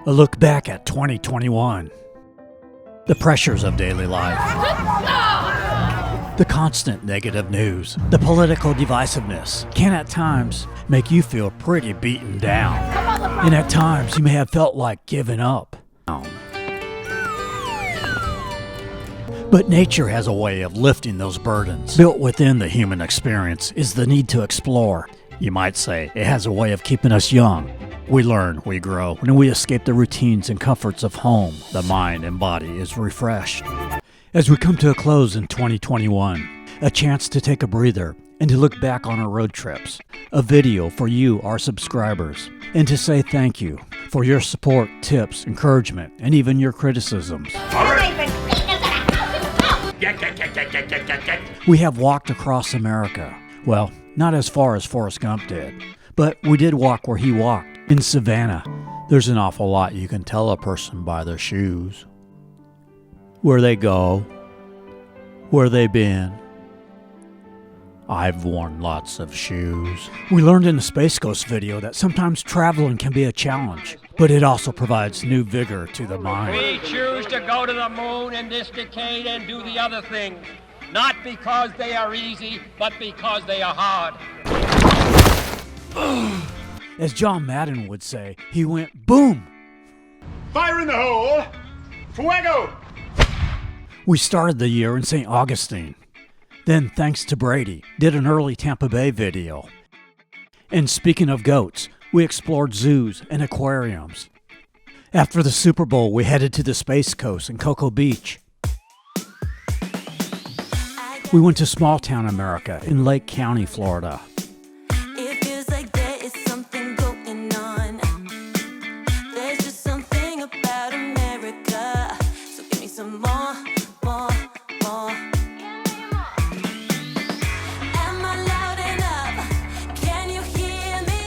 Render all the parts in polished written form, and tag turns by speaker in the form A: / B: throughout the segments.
A: A look back at 2021. The pressures of daily life. The constant negative news. The political divisiveness can at times make you feel pretty beaten down. And at times you may have felt like giving up. But nature has a way of lifting those burdens. Built within the human experience is the need to explore. You might say it has a way of keeping us young. We learn, we grow. When we escape the routines and comforts of home, the mind and body is refreshed. As we come to a close in 2021, a chance to take a breather and to look back on our road trips, a video for you, our subscribers, and to say thank you for your support, tips, encouragement, and even your criticisms. We have walked across America. Well, not as far as Forrest Gump did, but we did walk where he walked. In Savannah, there's an awful lot you can tell a person by their shoes. Where they go, where they've been. I've worn lots of shoes. We learned in the Space Ghost video that sometimes traveling can be a challenge, but it also provides new vigor to the mind.
B: We choose to go to the moon in this decade and do the other things, not because they are easy, but because they are hard.
A: As John Madden would say, he went boom!
C: Fire in the hole! Fuego!
A: We started the year in St. Augustine. Then, thanks to Brady, did an early Tampa Bay video. And speaking of goats, we explored zoos and aquariums. After the Super Bowl, we headed to the Space Coast and Cocoa Beach. We went to small town America in Lake County, Florida.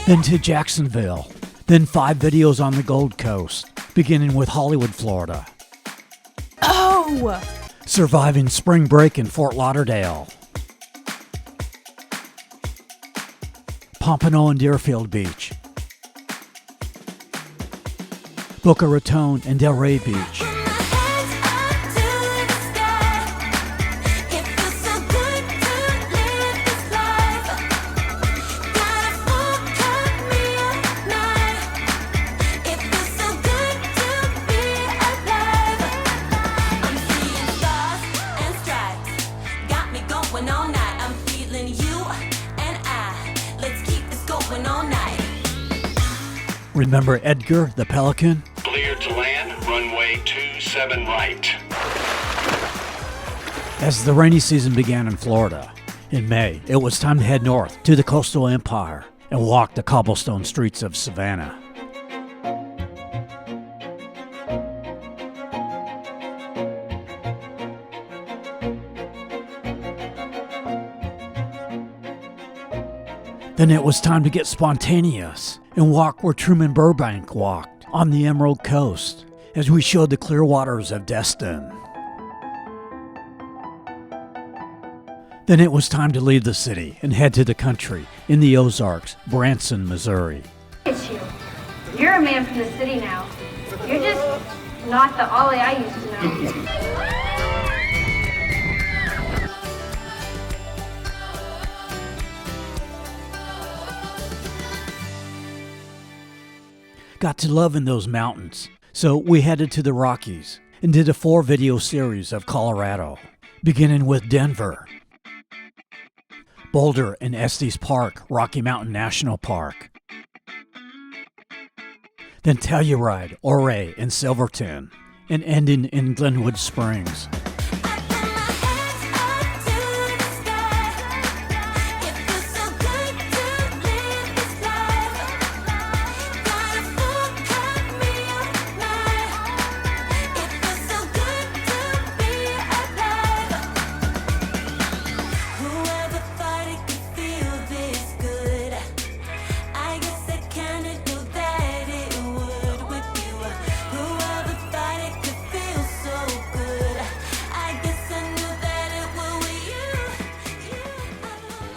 A: Then to Jacksonville. Then 5 videos on the Gold Coast, beginning with Hollywood, Florida.
D: Oh!
A: Surviving spring break in Fort Lauderdale. Pompano and Deerfield Beach. Boca Raton and Delray Beach. Remember Edgar the Pelican?
E: Clear to land, runway 27 right.
A: As the rainy season began in Florida, in May, it was time to head north to the coastal empire and walk the cobblestone streets of Savannah. Then it was time to get spontaneous and walk where Truman Burbank walked, on the Emerald Coast, as we showed the clear waters of Destin. Then it was time to leave the city and head to the country, in the Ozarks, Branson, Missouri.
F: It's you. You're a man from the city now. You're just not the Ollie I used to know.
A: Got to love in those mountains, so we headed to the Rockies and did a 4-video series of Colorado, beginning with Denver, Boulder and Estes Park, Rocky Mountain National Park, then Telluride, Ouray, and Silverton, and ending in Glenwood Springs.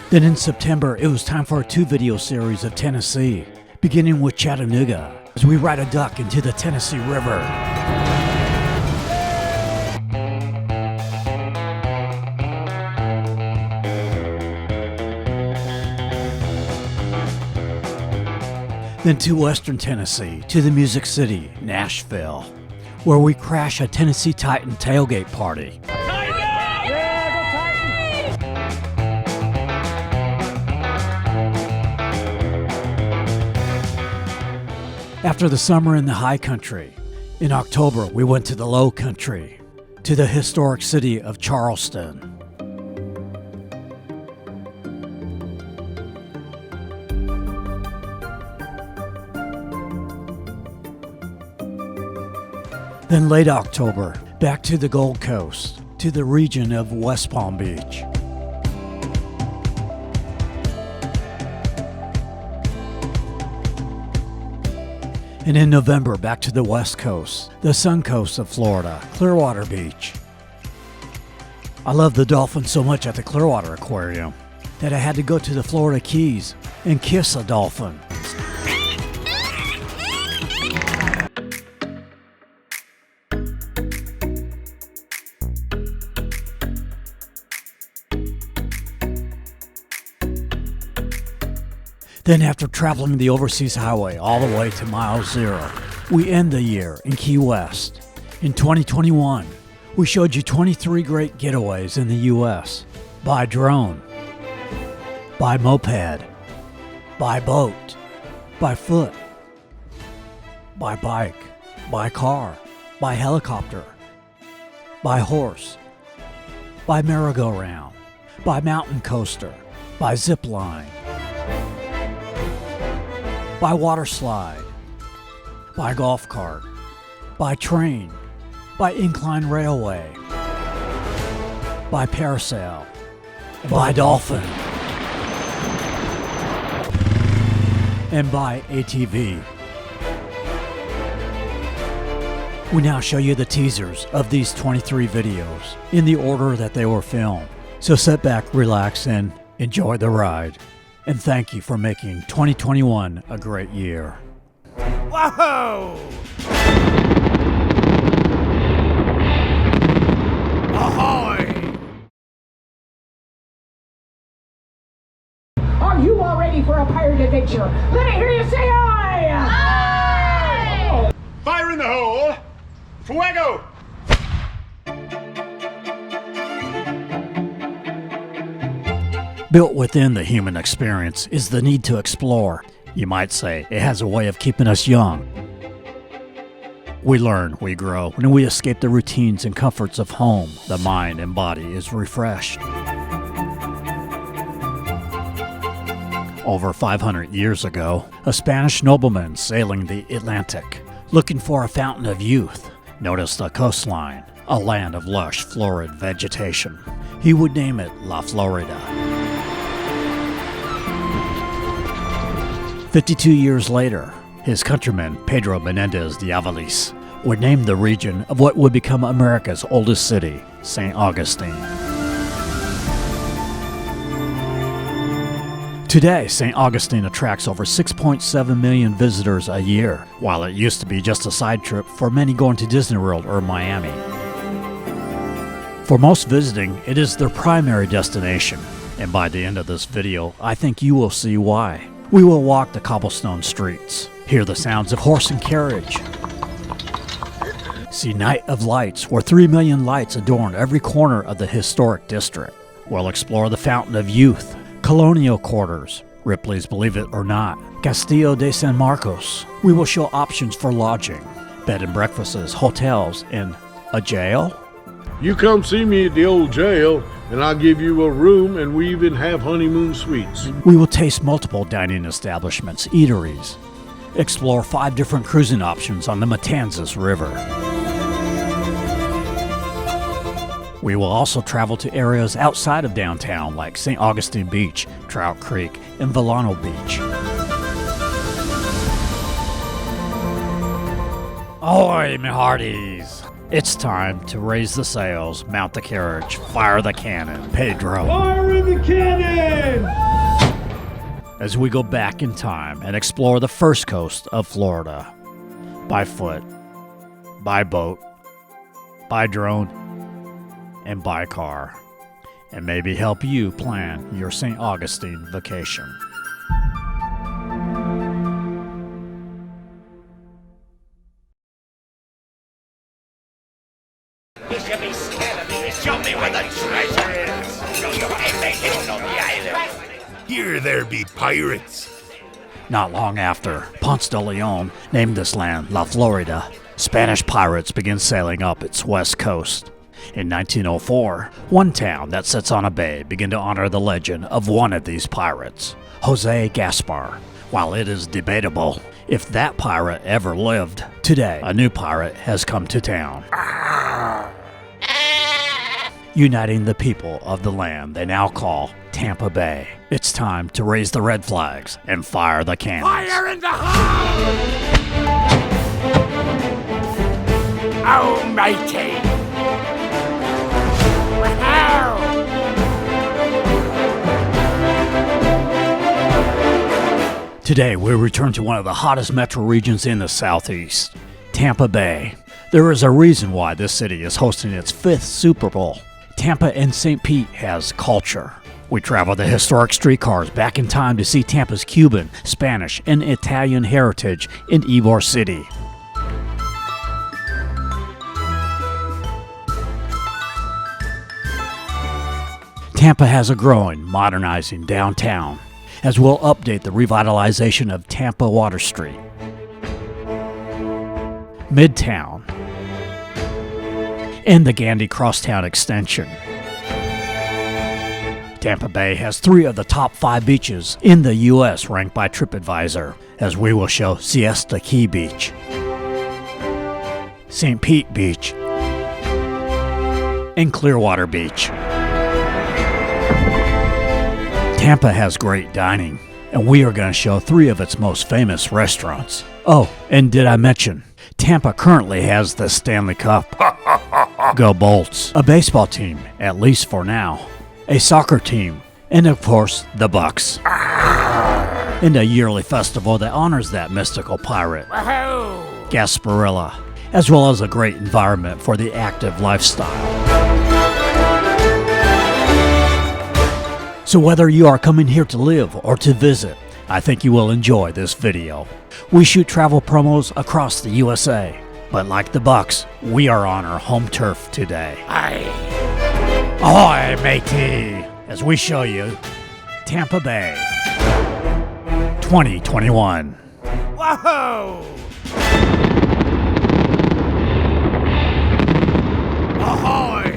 A: Then in September, it was time for a 2-video series of Tennessee, beginning with Chattanooga, as we ride a duck into the Tennessee River. Then to western Tennessee, to the Music City, Nashville, where we crash a Tennessee Titan tailgate party. After the summer in the high country, in October we went to the low country, to the historic city of Charleston. Then late October, back to the Gold Coast, to the region of West Palm Beach. And in November, back to the West Coast, the Sun Coast of Florida, Clearwater Beach. I love the dolphins so much at the Clearwater Aquarium that I had to go to the Florida Keys and kiss a dolphin. Then after traveling the overseas highway all the way to mile zero, we end the year in Key West. In 2021, we showed you 23 great getaways in the U.S. by drone, by moped, by boat, by foot, by bike, by car, by helicopter, by horse, by merry-go-round, by mountain coaster, by zip line, by water slide, by golf cart, by train, by incline railway, by parasail, by dolphin, and by ATV. We now show you the teasers of these 23 videos in the order that they were filmed. So sit back, relax, and enjoy the ride. And thank you for making 2021 a great year.
G: Whoa! Ahoy!
H: Are you all ready for a pirate adventure? Let me hear you say aye! Aye!
C: Fire in the hole! Fuego!
A: Built within the human experience is the need to explore. You might say it has a way of keeping us young. We learn, we grow, and we escape the routines and comforts of home. The mind and body is refreshed. Over 500 years ago, a Spanish nobleman sailing the Atlantic, looking for a fountain of youth, noticed a coastline, a land of lush, florid vegetation. He would name it La Florida. 52 years later, his countryman Pedro Menendez de Avalis would name the region of what would become America's oldest city, St. Augustine. Today, St. Augustine attracts over 6.7 million visitors a year, while it used to be just a side trip for many going to Disney World or Miami. For most visiting, it is their primary destination, and by the end of this video, I think you will see why. We will walk the cobblestone streets, hear the sounds of horse and carriage, see Night of Lights, where 3 million lights adorn every corner of the historic district. We'll explore the Fountain of Youth, colonial quarters, Ripley's Believe It or Not, Castillo de San Marcos. We will show options for lodging, bed and breakfasts, hotels, and a jail.
I: You come see me at the old jail, and I'll give you a room, and we even have honeymoon suites.
A: We will taste multiple dining establishments, eateries, explore 5 different cruising options on the Matanzas River. We will also travel to areas outside of downtown like St. Augustine Beach, Trout Creek, and Volano Beach. Ahoy, me hearties! It's time to raise the sails, mount the carriage, fire the cannon, Pedro.
I: Fire in the cannon!
A: As we go back in time and explore the first coast of Florida. by foot, by boat, by drone, and by car, and maybe help you plan your St. Augustine vacation.
G: You should be scared of me. Show me where the treasure is. You ain't making on the island. Here there be pirates.
A: Not long after, Ponce de Leon named this land La Florida, Spanish pirates began sailing up its west coast. In 1904, one town that sits on a bay began to honor the legend of one of these pirates, Jose Gaspar. While it is debatable if that pirate ever lived, today a new pirate has come to town. Uniting the people of the land they now call Tampa Bay. It's time to raise the red flags and fire the cannons.
G: Fire in the hole! Oh, matey! Wow!
A: Today we return to one of the hottest metro regions in the southeast, Tampa Bay. There is a reason why this city is hosting its 5th Super Bowl. Tampa and St. Pete has culture. We travel the historic streetcars back in time to see Tampa's Cuban, Spanish, and Italian heritage in Ybor City. Tampa has a growing, modernizing downtown, as we'll update the revitalization of Tampa Water Street, Midtown, and the Gandy Crosstown extension. Tampa Bay has 3 of the top 5 beaches in the U.S. ranked by TripAdvisor, as we will show Siesta Key Beach, St. Pete Beach, and Clearwater Beach. Tampa has great dining, and we are going to show 3 of its most famous restaurants. Oh, and did I mention, Tampa currently has the Stanley Cup. Go Bolts. A baseball team, at least for now. A soccer team, and of course, the Bucks. And a yearly festival that honors that mystical pirate, Gasparilla, as well as a great environment for the active lifestyle. So whether you are coming here to live or to visit, I think you will enjoy this video. We shoot travel promos across the USA, but like the Bucks, we are on our home turf today. Ahoy, matey! As we show you Tampa Bay 2021.
G: Whoa! Ahoy!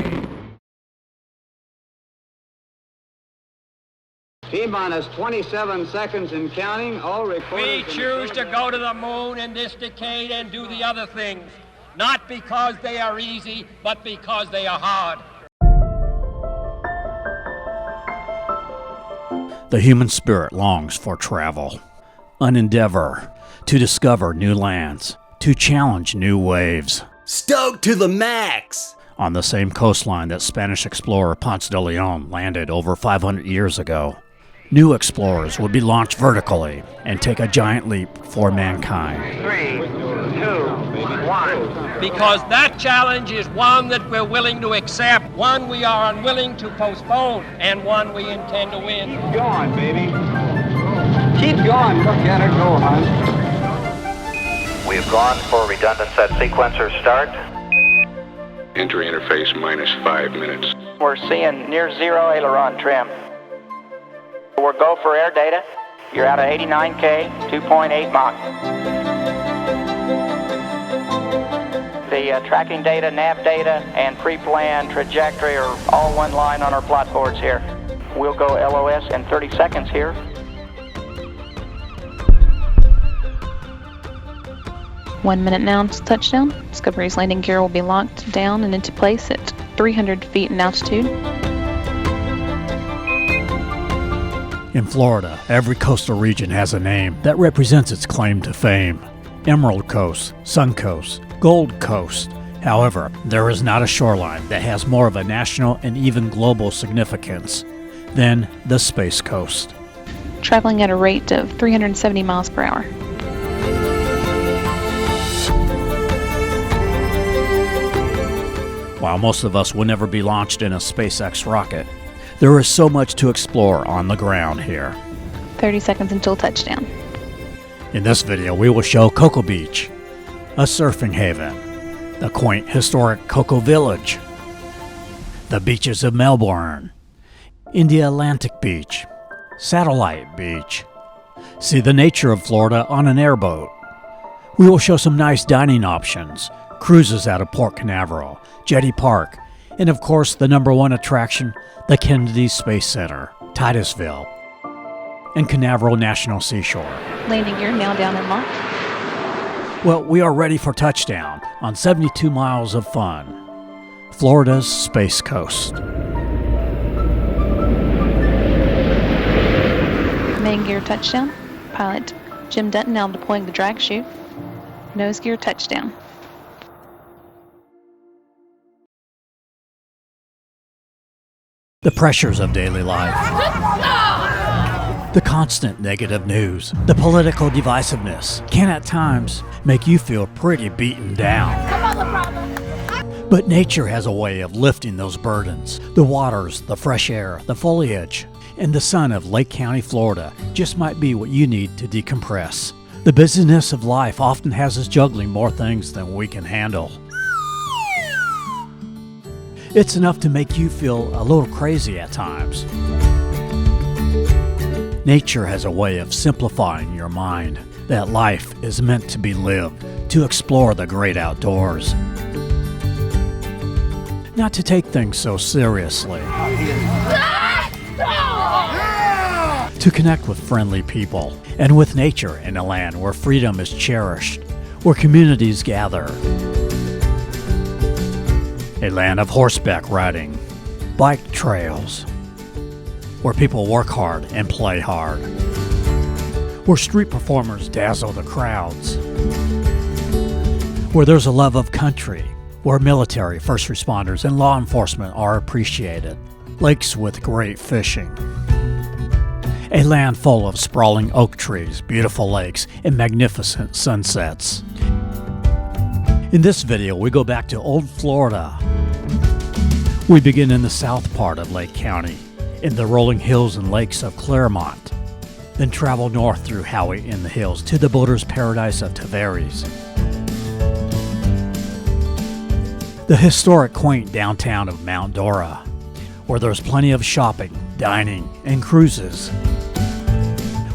J: T-minus 27 seconds and counting. All recorders.
B: We choose to go to the moon in this decade and do the other things, not because they are easy, but because they are hard.
A: The human spirit longs for travel, an endeavor to discover new lands, to challenge new waves.
K: Stoked to the max!
A: On the same coastline that Spanish explorer Ponce de Leon landed over 500 years ago, new explorers would be launched vertically and take a giant leap for mankind.
B: 3, 2, 1. Because that challenge is one that we're willing to accept, one we are unwilling to postpone, and one we intend to win.
J: Keep going, baby. Keep going. Look at her go, hon.
E: We've gone for redundant set sequencer start.
L: Entry interface minus 5 minutes.
M: We're seeing near zero aileron trim. We'll go for air data. You're out of 89K, 2.8 Mach. The tracking data, nav data, and pre-planned trajectory are all one line on our plot boards here. We'll go LOS in 30 seconds here.
D: One minute now to touchdown. Discovery's landing gear will be locked down and into place at 300 feet in altitude.
A: In Florida, every coastal region has a name that represents its claim to fame. Emerald Coast, Sun Coast, Gold Coast. However, there is not a shoreline that has more of a national and even global significance than the Space Coast.
D: Traveling at a rate of 370 miles per hour.
A: While most of us will never be launched in a SpaceX rocket, there is so much to explore on the ground here.
D: 30 seconds until touchdown.
A: In this video, we will show Cocoa Beach, a surfing haven, the quaint historic Cocoa Village, the beaches of Melbourne, India Atlantic Beach, Satellite Beach, see the nature of Florida on an airboat. We will show some nice dining options, cruises out of Port Canaveral, Jetty Park, and of course the #1 attraction, the Kennedy Space Center, Titusville, and Canaveral National Seashore.
D: Landing gear now down and locked.
A: Well, we are ready for touchdown on 72 miles of fun. Florida's Space Coast.
D: Main gear touchdown. Pilot Jim Dutton now deploying the drag chute. Nose gear touchdown.
A: The pressures of daily life. The constant negative news, the political divisiveness can at times make you feel pretty beaten down. But nature has a way of lifting those burdens. The waters, the fresh air, the foliage, and the sun of Lake County, Florida just might be what you need to decompress. The busyness of life often has us juggling more things than we can handle. It's enough to make you feel a little crazy at times. Nature has a way of simplifying your mind, that life is meant to be lived, to explore the great outdoors. Not to take things so seriously. To connect with friendly people and with nature in a land where freedom is cherished, where communities gather. A land of horseback riding, bike trails, where people work hard and play hard, where street performers dazzle the crowds, where there's a love of country, where military, first responders, and law enforcement are appreciated, lakes with great fishing, a land full of sprawling oak trees, beautiful lakes, and magnificent sunsets. In this video, we go back to Old Florida. We begin in the south part of Lake County, in the rolling hills and lakes of Claremont, then travel north through Howie in the hills to the boater's paradise of Tavares. The historic quaint downtown of Mount Dora, where there's plenty of shopping, dining, and cruises.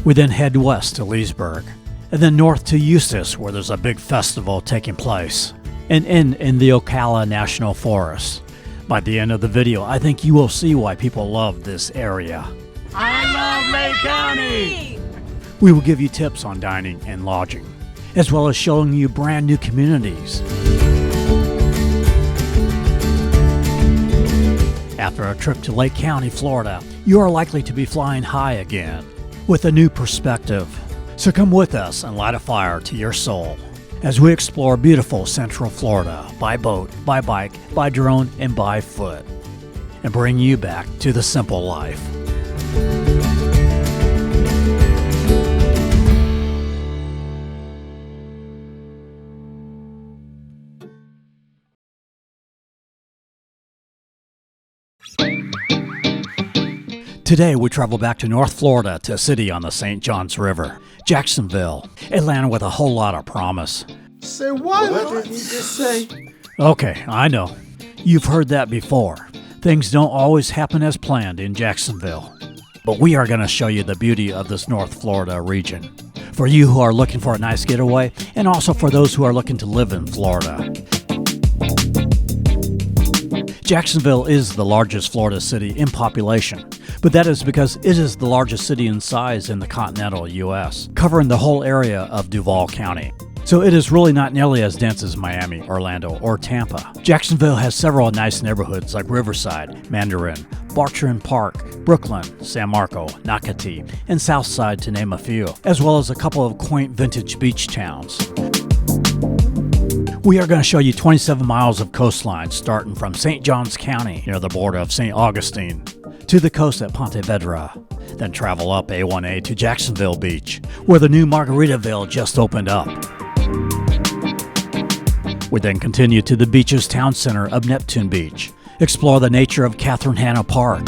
A: We then head west to Leesburg, and then north to Eustis, where there's a big festival taking place, and end in the Ocala National Forest. By the end of the video, I think you will see why people love this area.
H: I love Lake County!
A: We will give you tips on dining and lodging, as well as showing you brand new communities. After a trip to Lake County, Florida, you are likely to be flying high again, with a new perspective. So come with us and light a fire to your soul as we explore beautiful Central Florida by boat, by bike, by drone, and by foot, and bring you back to the simple life. Today we travel back to North Florida to a city on the St. Johns River, Jacksonville, a land with a whole lot of promise.
N: Say what? What did he just say?
A: Okay, I know. You've heard that before. Things don't always happen as planned in Jacksonville. But we are going to show you the beauty of this North Florida region. For you who are looking for a nice getaway, and also for those who are looking to live in Florida. Jacksonville is the largest Florida city in population, but that is because it is the largest city in size in the continental U.S., covering the whole area of Duval County. So it is really not nearly as dense as Miami, Orlando, or Tampa. Jacksonville has several nice neighborhoods like Riverside, Mandarin, Bartram Park, Brooklyn, San Marco, Nocatee, and Southside to name a few, as well as a couple of quaint vintage beach towns. We are going to show you 27 miles of coastline starting from St. Johns County near the border of St. Augustine to the coast at Ponte Vedra, then travel up A1A to Jacksonville Beach, where the new Margaritaville just opened up. We then continue to the beach's town center of Neptune Beach, explore the nature of Catherine Hanna Park,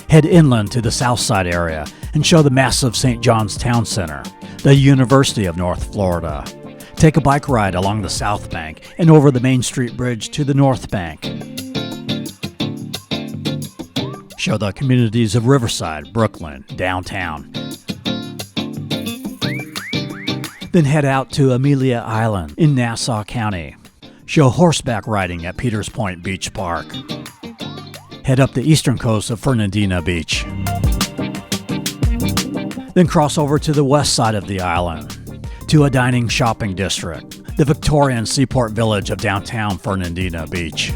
A: head inland to the Southside area and show the massive St. John's Town Center, the University of North Florida. Take a bike ride along the South Bank and over the Main Street Bridge to the North Bank. Show the communities of Riverside, Brooklyn, downtown. Then head out to Amelia Island in Nassau County. Show horseback riding at Peters Point Beach Park. Head up the eastern coast of Fernandina Beach. Then cross over to the west side of the island, to a dining shopping district, the Victorian Seaport Village of downtown Fernandina Beach.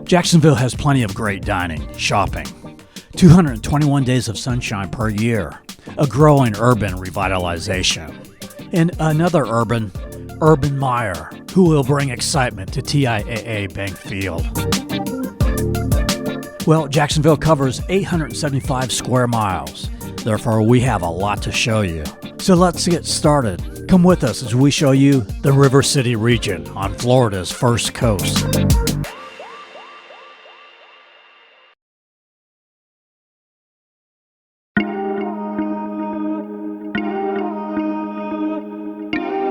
A: Jacksonville has plenty of great dining, shopping, 221 days of sunshine per year, a growing urban revitalization, and another Urban Meyer, who will bring excitement to TIAA Bank Field. Well, Jacksonville covers 875 square miles. Therefore, we have a lot to show you. So let's get started. Come with us as we show you the River City region on Florida's first coast.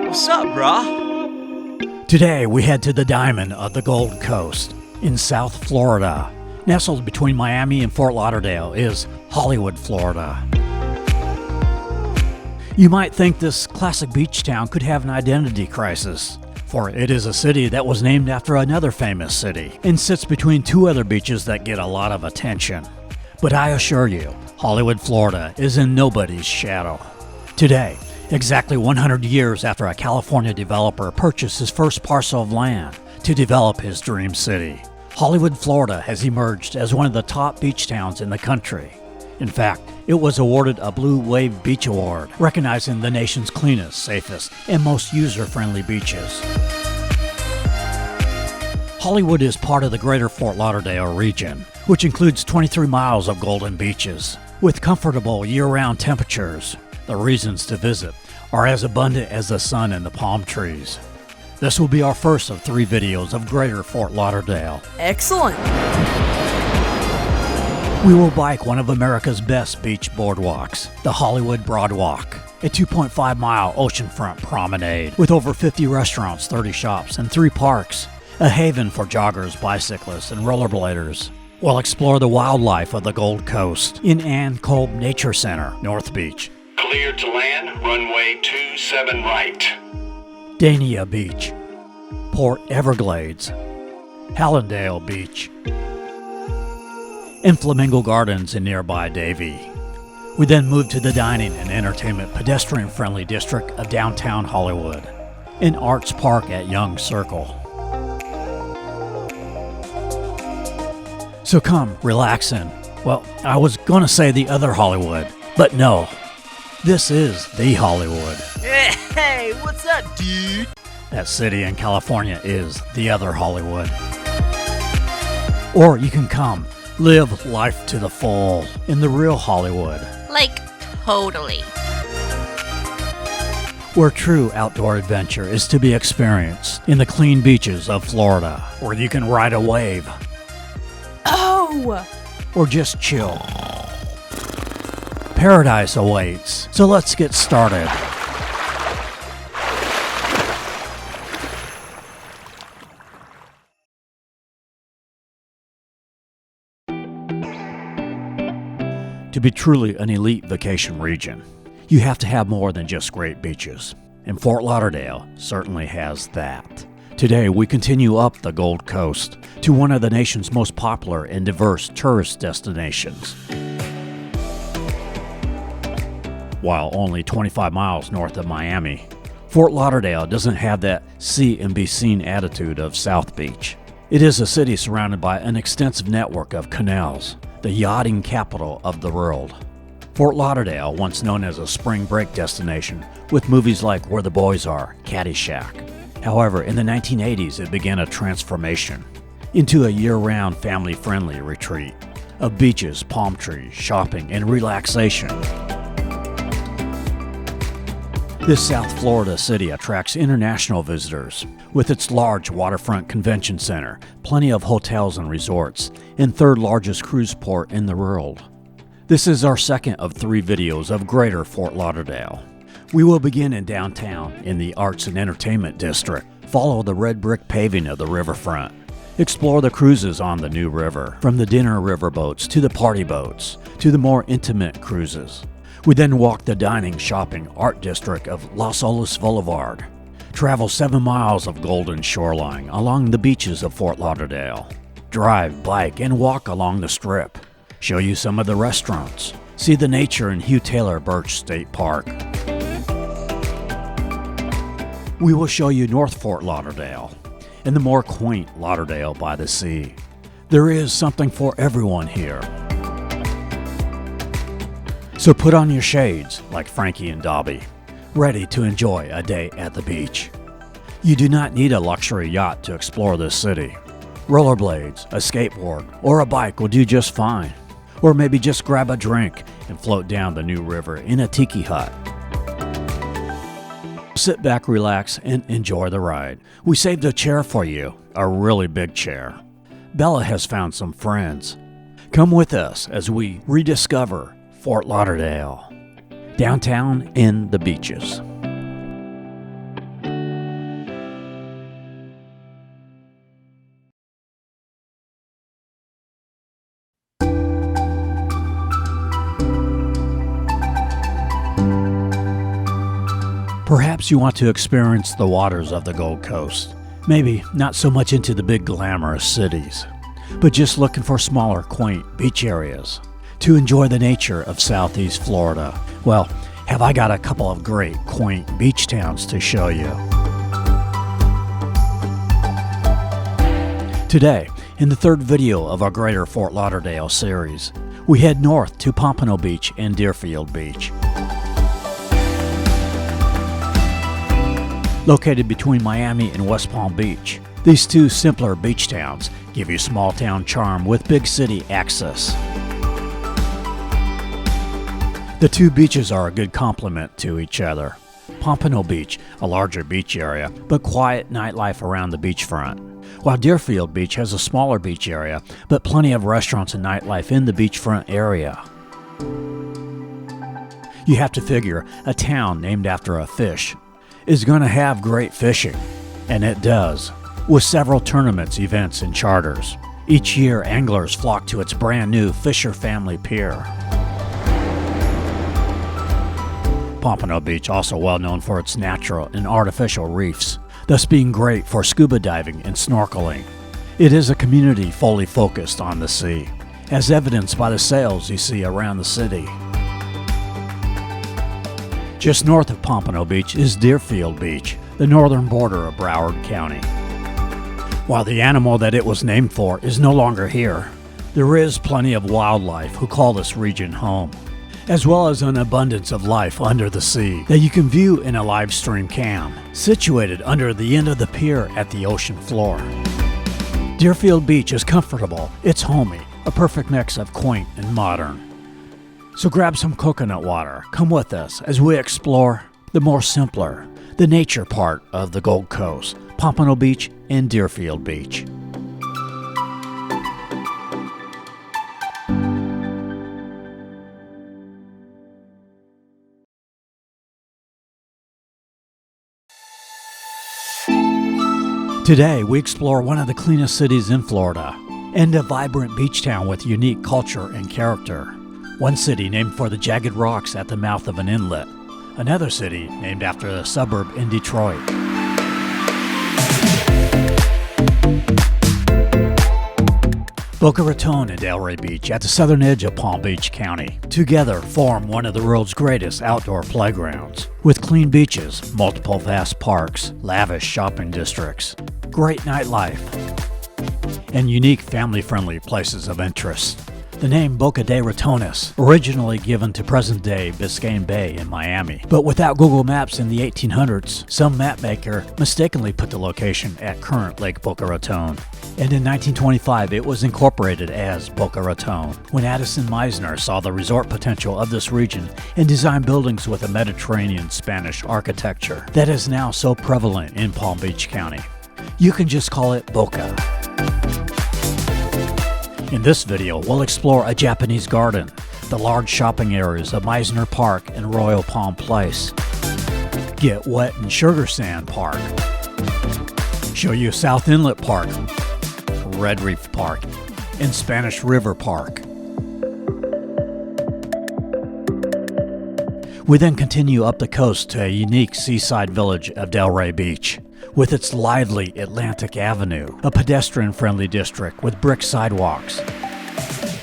K: What's up, brah?
A: Today, we head to the diamond of the Gold Coast in South Florida. Nestled between Miami and Fort Lauderdale is Hollywood, Florida. You might think this classic beach town could have an identity crisis, for it is a city that was named after another famous city and sits between two other beaches that get a lot of attention. But I assure you, Hollywood, Florida is in nobody's shadow. Today, exactly 100 years after a California developer purchased his first parcel of land to develop his dream city, Hollywood, Florida has emerged as one of the top beach towns in the country. In fact, it was awarded a Blue Wave Beach Award, recognizing the nation's cleanest, safest, and most user-friendly beaches. Hollywood is part of the greater Fort Lauderdale region, which includes 23 miles of golden beaches. With comfortable year-round temperatures, the reasons to visit are as abundant as the sun and the palm trees. This will be our first of 3 videos of Greater Fort Lauderdale.
O: Excellent!
A: We will bike one of America's best beach boardwalks, the Hollywood Broadwalk, a 2.5-mile oceanfront promenade with over 50 restaurants, 30 shops, and 3 parks, a haven for joggers, bicyclists, and rollerbladers. We'll explore the wildlife of the Gold Coast in Ann Kolb Nature Center, North Beach.
G: Clear to land, runway 27 right.
A: Dania Beach, Port Everglades, Hallandale Beach, and Flamingo Gardens in nearby Davie. We then move to the dining and entertainment pedestrian-friendly district of downtown Hollywood, and Arts Park at Young Circle. So come, relax in. Well, I was going to say the other Hollywood, but no. This is the Hollywood.
K: Hey, what's up, dude?
A: That city in California is the other Hollywood. Or you can come, live life to the full in the real Hollywood.
P: Like, totally.
A: Where true outdoor adventure is to be experienced in the clean beaches of Florida, where you can ride a wave.
O: Oh!
A: Or just chill. Paradise awaits, so let's get started. To be truly an elite vacation region, you have to have more than just great beaches, and Fort Lauderdale certainly has that. Today, we continue up the Gold Coast to one of the nation's most popular and diverse tourist destinations. While only 25 miles north of Miami, Fort Lauderdale doesn't have that see and be seen attitude of South Beach. It is a city surrounded by an extensive network of canals, the yachting capital of the world. Fort Lauderdale, once known as a spring break destination with movies like Where the Boys Are, Caddyshack. However, in the 1980s, it began a transformation into a year-round family-friendly retreat of beaches, palm trees, shopping, and relaxation. This South Florida city attracts international visitors. With its large waterfront convention center, plenty of hotels and resorts, and third largest cruise port in the world. This is our second of 3 videos of Greater Fort Lauderdale. We will begin in downtown in the Arts and Entertainment District, follow the red brick paving of the riverfront, explore the cruises on the New River, from the dinner riverboats to the party boats, to the more intimate cruises. We then walk the dining, shopping, art district of Los Olas Boulevard, travel 7 miles of golden shoreline along the beaches of Fort Lauderdale, drive, bike, and walk along the Strip, show you some of the restaurants, see the nature in Hugh Taylor Birch State Park. We will show you North Fort Lauderdale and the more quaint Lauderdale by the Sea. There is something for everyone here. So put on your shades, like Frankie and Dobby, ready to enjoy a day at the beach. You do not need a luxury yacht to explore this city. Rollerblades, a skateboard, or a bike will do just fine. Or maybe just grab a drink and float down the New River in a tiki hut. Sit back, relax, and enjoy the ride. We saved a chair for you, a really big chair. Bella has found some friends. Come with us as we rediscover Fort Lauderdale, downtown and the beaches. Perhaps you want to experience the waters of the Gold Coast. Maybe not so much into the big glamorous cities, but just looking for smaller, quaint beach areas to enjoy the nature of Southeast Florida. Well, have I got a couple of great, quaint beach towns to show you. Today, in the third video of our Greater Fort Lauderdale series, we head north to Pompano Beach and Deerfield Beach. Located between Miami and West Palm Beach, these two simpler beach towns give you small town charm with big city access. The two beaches are a good complement to each other. Pompano Beach, a larger beach area, but quiet nightlife around the beachfront, while Deerfield Beach has a smaller beach area, but plenty of restaurants and nightlife in the beachfront area. You have to figure a town named after a fish is going to have great fishing, and it does, with several tournaments, events, and charters. Each year, anglers flock to its brand new Fisher Family Pier. Pompano Beach, also well known for its natural and artificial reefs, thus being great for scuba diving and snorkeling. It is a community fully focused on the sea, as evidenced by the sails you see around the city. Just north of Pompano Beach is Deerfield Beach, the northern border of Broward County. While the animal that it was named for is no longer here, there is plenty of wildlife who call this region home, as well as an abundance of life under the sea that you can view in a live stream cam, situated under the end of the pier at the ocean floor. Deerfield Beach is comfortable, it's homey, a perfect mix of quaint and modern. So grab some coconut water, come with us as we explore the more simpler, the nature part of the Gold Coast, Pompano Beach and Deerfield Beach. Today, we explore one of the cleanest cities in Florida and a vibrant beach town with unique culture and character. One city named for the jagged rocks at the mouth of an inlet. Another city named after a suburb in Detroit. Boca Raton and Delray Beach at the southern edge of Palm Beach County together form one of the world's greatest outdoor playgrounds, with clean beaches, multiple vast parks, lavish shopping districts, great nightlife, and unique family-friendly places of interest. The name Boca Raton, originally given to present-day Biscayne Bay in Miami. But without Google Maps in the 1800s, some mapmaker mistakenly put the location at current Lake Boca Raton. And in 1925, it was incorporated as Boca Raton, when Addison Meisner saw the resort potential of this region and designed buildings with a Mediterranean Spanish architecture that is now so prevalent in Palm Beach County. You can just call it Boca. In this video, we'll explore a Japanese garden, the large shopping areas of Meisner Park and Royal Palm Place, Get Wet in Sugar Sand Park, show you South Inlet Park, Red Reef Park, and Spanish River Park. We then continue up the coast to a unique seaside village of Delray Beach, with its lively Atlantic Avenue, a pedestrian-friendly district with brick sidewalks,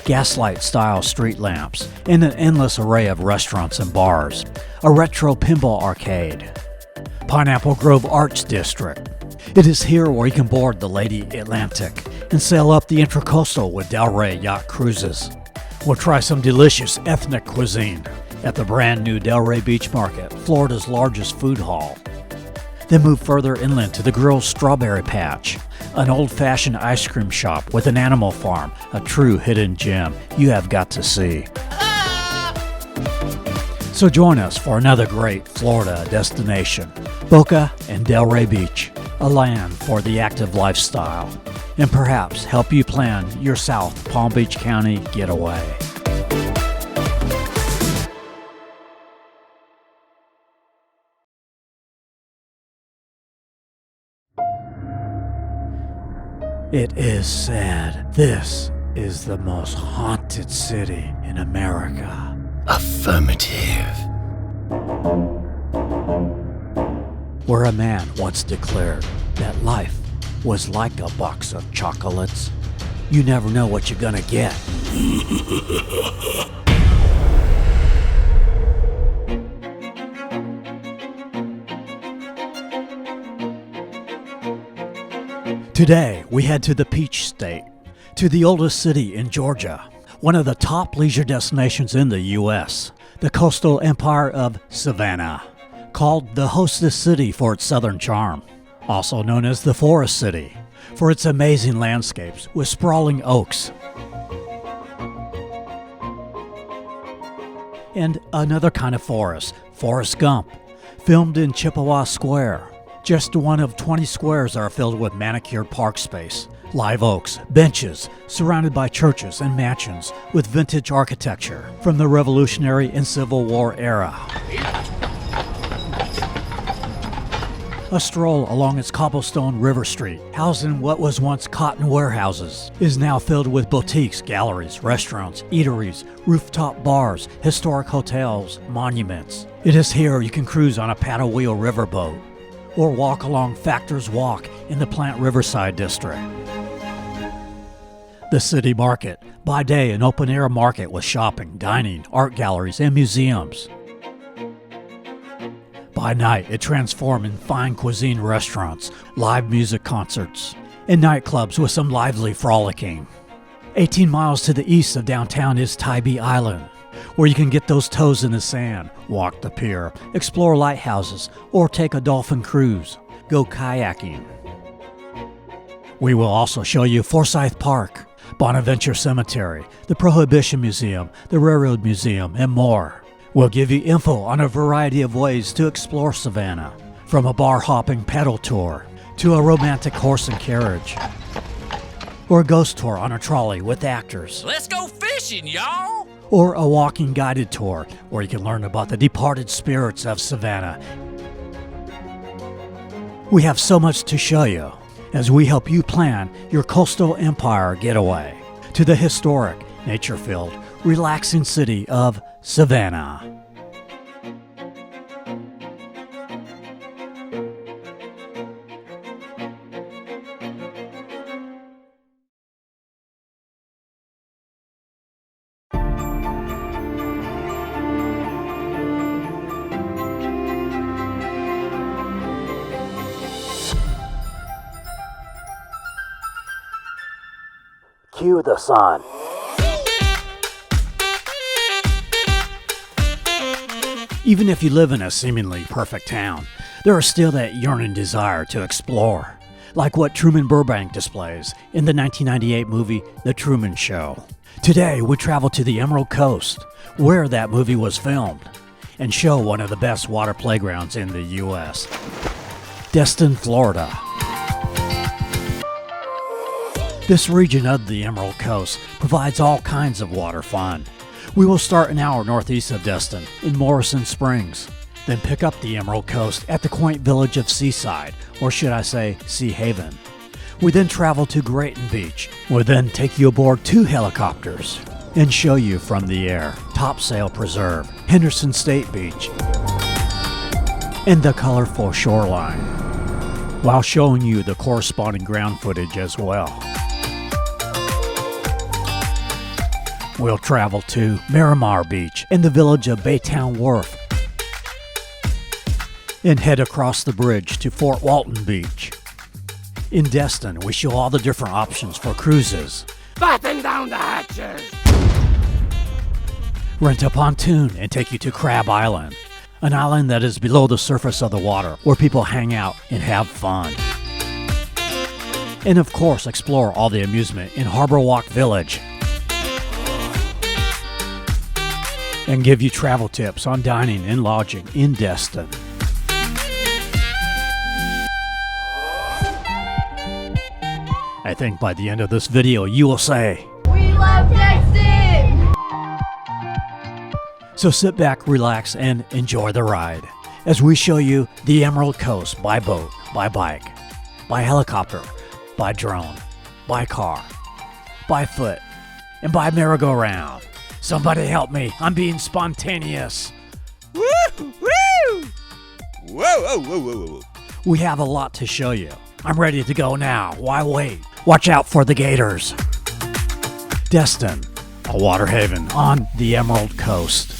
A: gaslight-style street lamps, and an endless array of restaurants and bars, a retro pinball arcade, Pineapple Grove Arts District. It is here where you can board the Lady Atlantic and sail up the Intracoastal with Delray Yacht Cruises. We'll try some delicious ethnic cuisine at the brand new Delray Beach Market, Florida's largest food hall. Then move further inland to the Girls' Strawberry Patch, an old-fashioned ice cream shop with an animal farm, a true hidden gem you have got to see. So join us for another great Florida destination, Boca and Delray Beach, a land for the active lifestyle, and perhaps help you plan your South Palm Beach County getaway. It is said this is the most haunted city in America.
G: Affirmative.
A: Where a man once declared that life was like a box of chocolates. You never know what you're gonna get. Today, we head to the Peach State, to the oldest city in Georgia, one of the top leisure destinations in the U.S., the coastal empire of Savannah, called the hostess city for its southern charm, also known as the Forest City, for its amazing landscapes with sprawling oaks. And another kind of forest, Forrest Gump, filmed in Chippewa Square. Just one of 20 squares are filled with manicured park space, live oaks, benches, surrounded by churches and mansions with vintage architecture from the Revolutionary and Civil War era. A stroll along its cobblestone River Street, housed in what was once cotton warehouses, is now filled with boutiques, galleries, restaurants, eateries, rooftop bars, historic hotels, monuments. It is here you can cruise on a paddle wheel riverboat, or walk along Factor's Walk in the Plant Riverside District. The city market, by day an open-air market with shopping, dining, art galleries, and museums. By night, it transformed in fine cuisine restaurants, live music concerts, and nightclubs with some lively frolicking. 18 miles to the east of downtown is Tybee Island, where you can get those toes in the sand, walk the pier, explore lighthouses, or take a dolphin cruise, go kayaking. We will also show you Forsyth Park, Bonaventure Cemetery, the Prohibition Museum, the Railroad Museum, and more. We'll give you info on a variety of ways to explore Savannah, from a bar-hopping pedal tour to a romantic horse and carriage, or a ghost tour on a trolley with actors.
K: Let's go fishing, y'all!
A: Or a walking guided tour where you can learn about the departed spirits of Savannah. We have so much to show you as we help you plan your coastal empire getaway to the historic, nature-filled, relaxing city of Savannah. Cue the sun. Even if you live in a seemingly perfect town, there is still that yearning desire to explore, like what Truman Burbank displays in the 1998 movie The Truman Show. Today, we travel to the Emerald Coast, where that movie was filmed, and show one of the best water playgrounds in the U.S., Destin, Florida. This region of the Emerald Coast provides all kinds of water fun. We will start an hour northeast of Destin in Morrison Springs, then pick up the Emerald Coast at the quaint village of Seaside, or should I say Sea Haven. We then travel to Grayton Beach. We'll then take you aboard 2 helicopters and show you from the air Topsail Preserve, Henderson State Beach, and the colorful shoreline, while showing you the corresponding ground footage as well. We'll travel to Miramar Beach and the village of Baytown Wharf, and head across the bridge to Fort Walton Beach. In Destin, we show all the different options for cruises.
K: Batten down the hatches!
A: Rent a pontoon and take you to Crab Island, an island that is below the surface of the water where people hang out and have fun. And of course, explore all the amusement in Harbor Walk Village. And give you travel tips on dining and lodging in Destin. I think by the end of this video, you will say,
F: "We love Destin!"
A: So sit back, relax, and enjoy the ride as we show you the Emerald Coast by boat, by bike, by helicopter, by drone, by car, by foot, and by merry-go-round. Somebody help me, I'm being spontaneous.
K: Woo! Woo! Whoa, whoa, whoa, whoa, whoa.
A: We have a lot to show you. I'm ready to go now. Why wait? Watch out for the gators. Destin, a water haven on the Emerald Coast.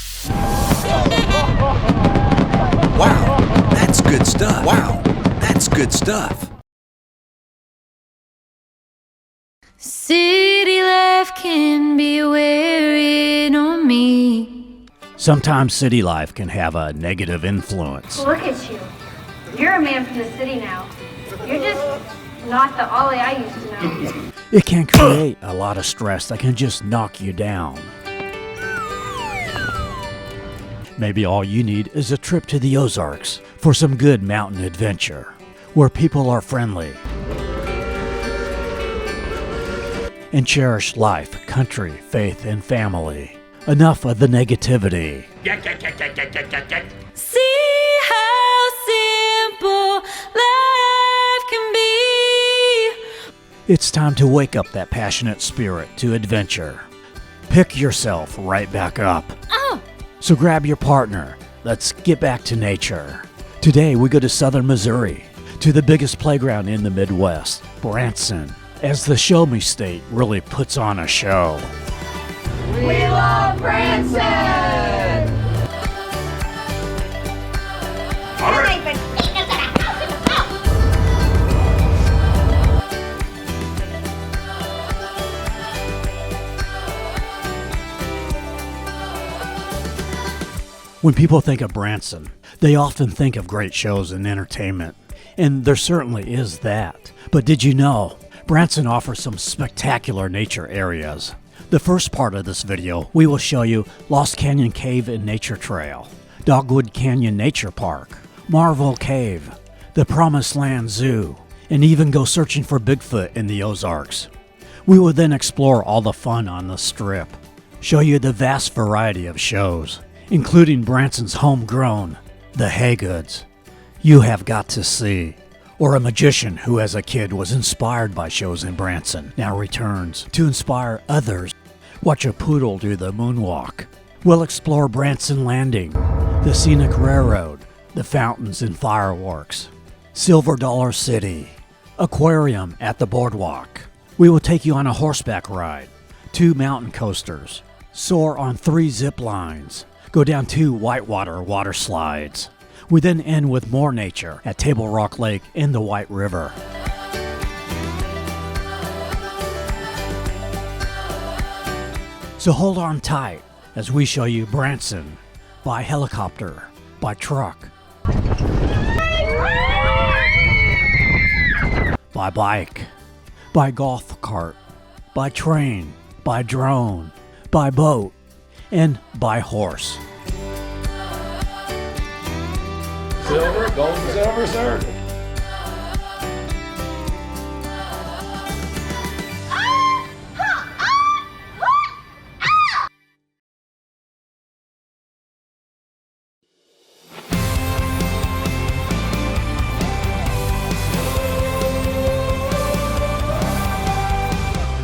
Q: Wow, that's good stuff. Wow, that's good stuff.
R: City life can be wearing on me.
A: Sometimes city life can have a negative influence.
F: Look at you. You're a man from the city now. You're just not the Ollie I used to know.
A: It can create a lot of stress that can just knock you down. Maybe all you need is a trip to the Ozarks for some good mountain adventure, where people are friendly and cherish life, country, faith, and family. Enough of the negativity.
R: See how simple life can be.
A: It's time to wake up that passionate spirit to adventure. Pick yourself right back up.
R: Oh.
A: So grab your partner. Let's get back to nature. Today we go to southern Missouri, to the biggest playground in the Midwest, Branson, as the Show Me State really puts on a show.
H: We love Branson!
A: When people think of Branson, they often think of great shows and entertainment, and there certainly is that. But did you know, Branson offers some spectacular nature areas. The first part of this video, we will show you Lost Canyon Cave and Nature Trail, Dogwood Canyon Nature Park, Marvel Cave, the Promised Land Zoo, and even go searching for Bigfoot in the Ozarks. We will then explore all the fun on the Strip, show you the vast variety of shows, including Branson's homegrown, The Haygoods, You Have Got to See, or a magician who as a kid was inspired by shows in Branson now returns to inspire others. Watch a poodle do the moonwalk. We'll explore Branson Landing, the scenic railroad, the fountains and fireworks, Silver Dollar City, aquarium at the boardwalk. We will take you on a horseback ride, 2 mountain coasters, soar on 3 zip lines, go down 2 whitewater water slides. We then end with more nature at Table Rock Lake and the White River. So hold on tight as we show you Branson by helicopter by truck, by bike, by golf cart, by train, by drone, by boat, and by horse.
C: Silver, gold, and silver, sir.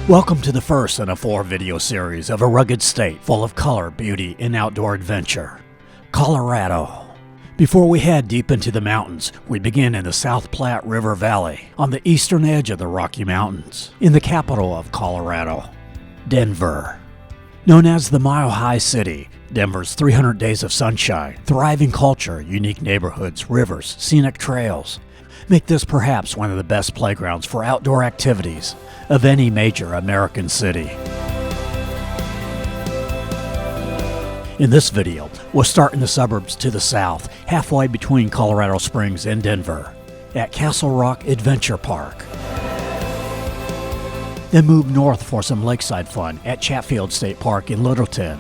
A: Welcome to the first in a 4-video series of a rugged state full of color, beauty, and outdoor adventure, Colorado. Before we head deep into the mountains, we begin in the South Platte River Valley, on the eastern edge of the Rocky Mountains, in the capital of Colorado, Denver. Known as the Mile High City, Denver's 300 days of sunshine, thriving culture, unique neighborhoods, rivers, scenic trails, make this perhaps one of the best playgrounds for outdoor activities of any major American city. In this video, we'll start in the suburbs to the south, halfway between Colorado Springs and Denver, at Castle Rock Adventure Park. Then move north for some lakeside fun at Chatfield State Park in Littleton,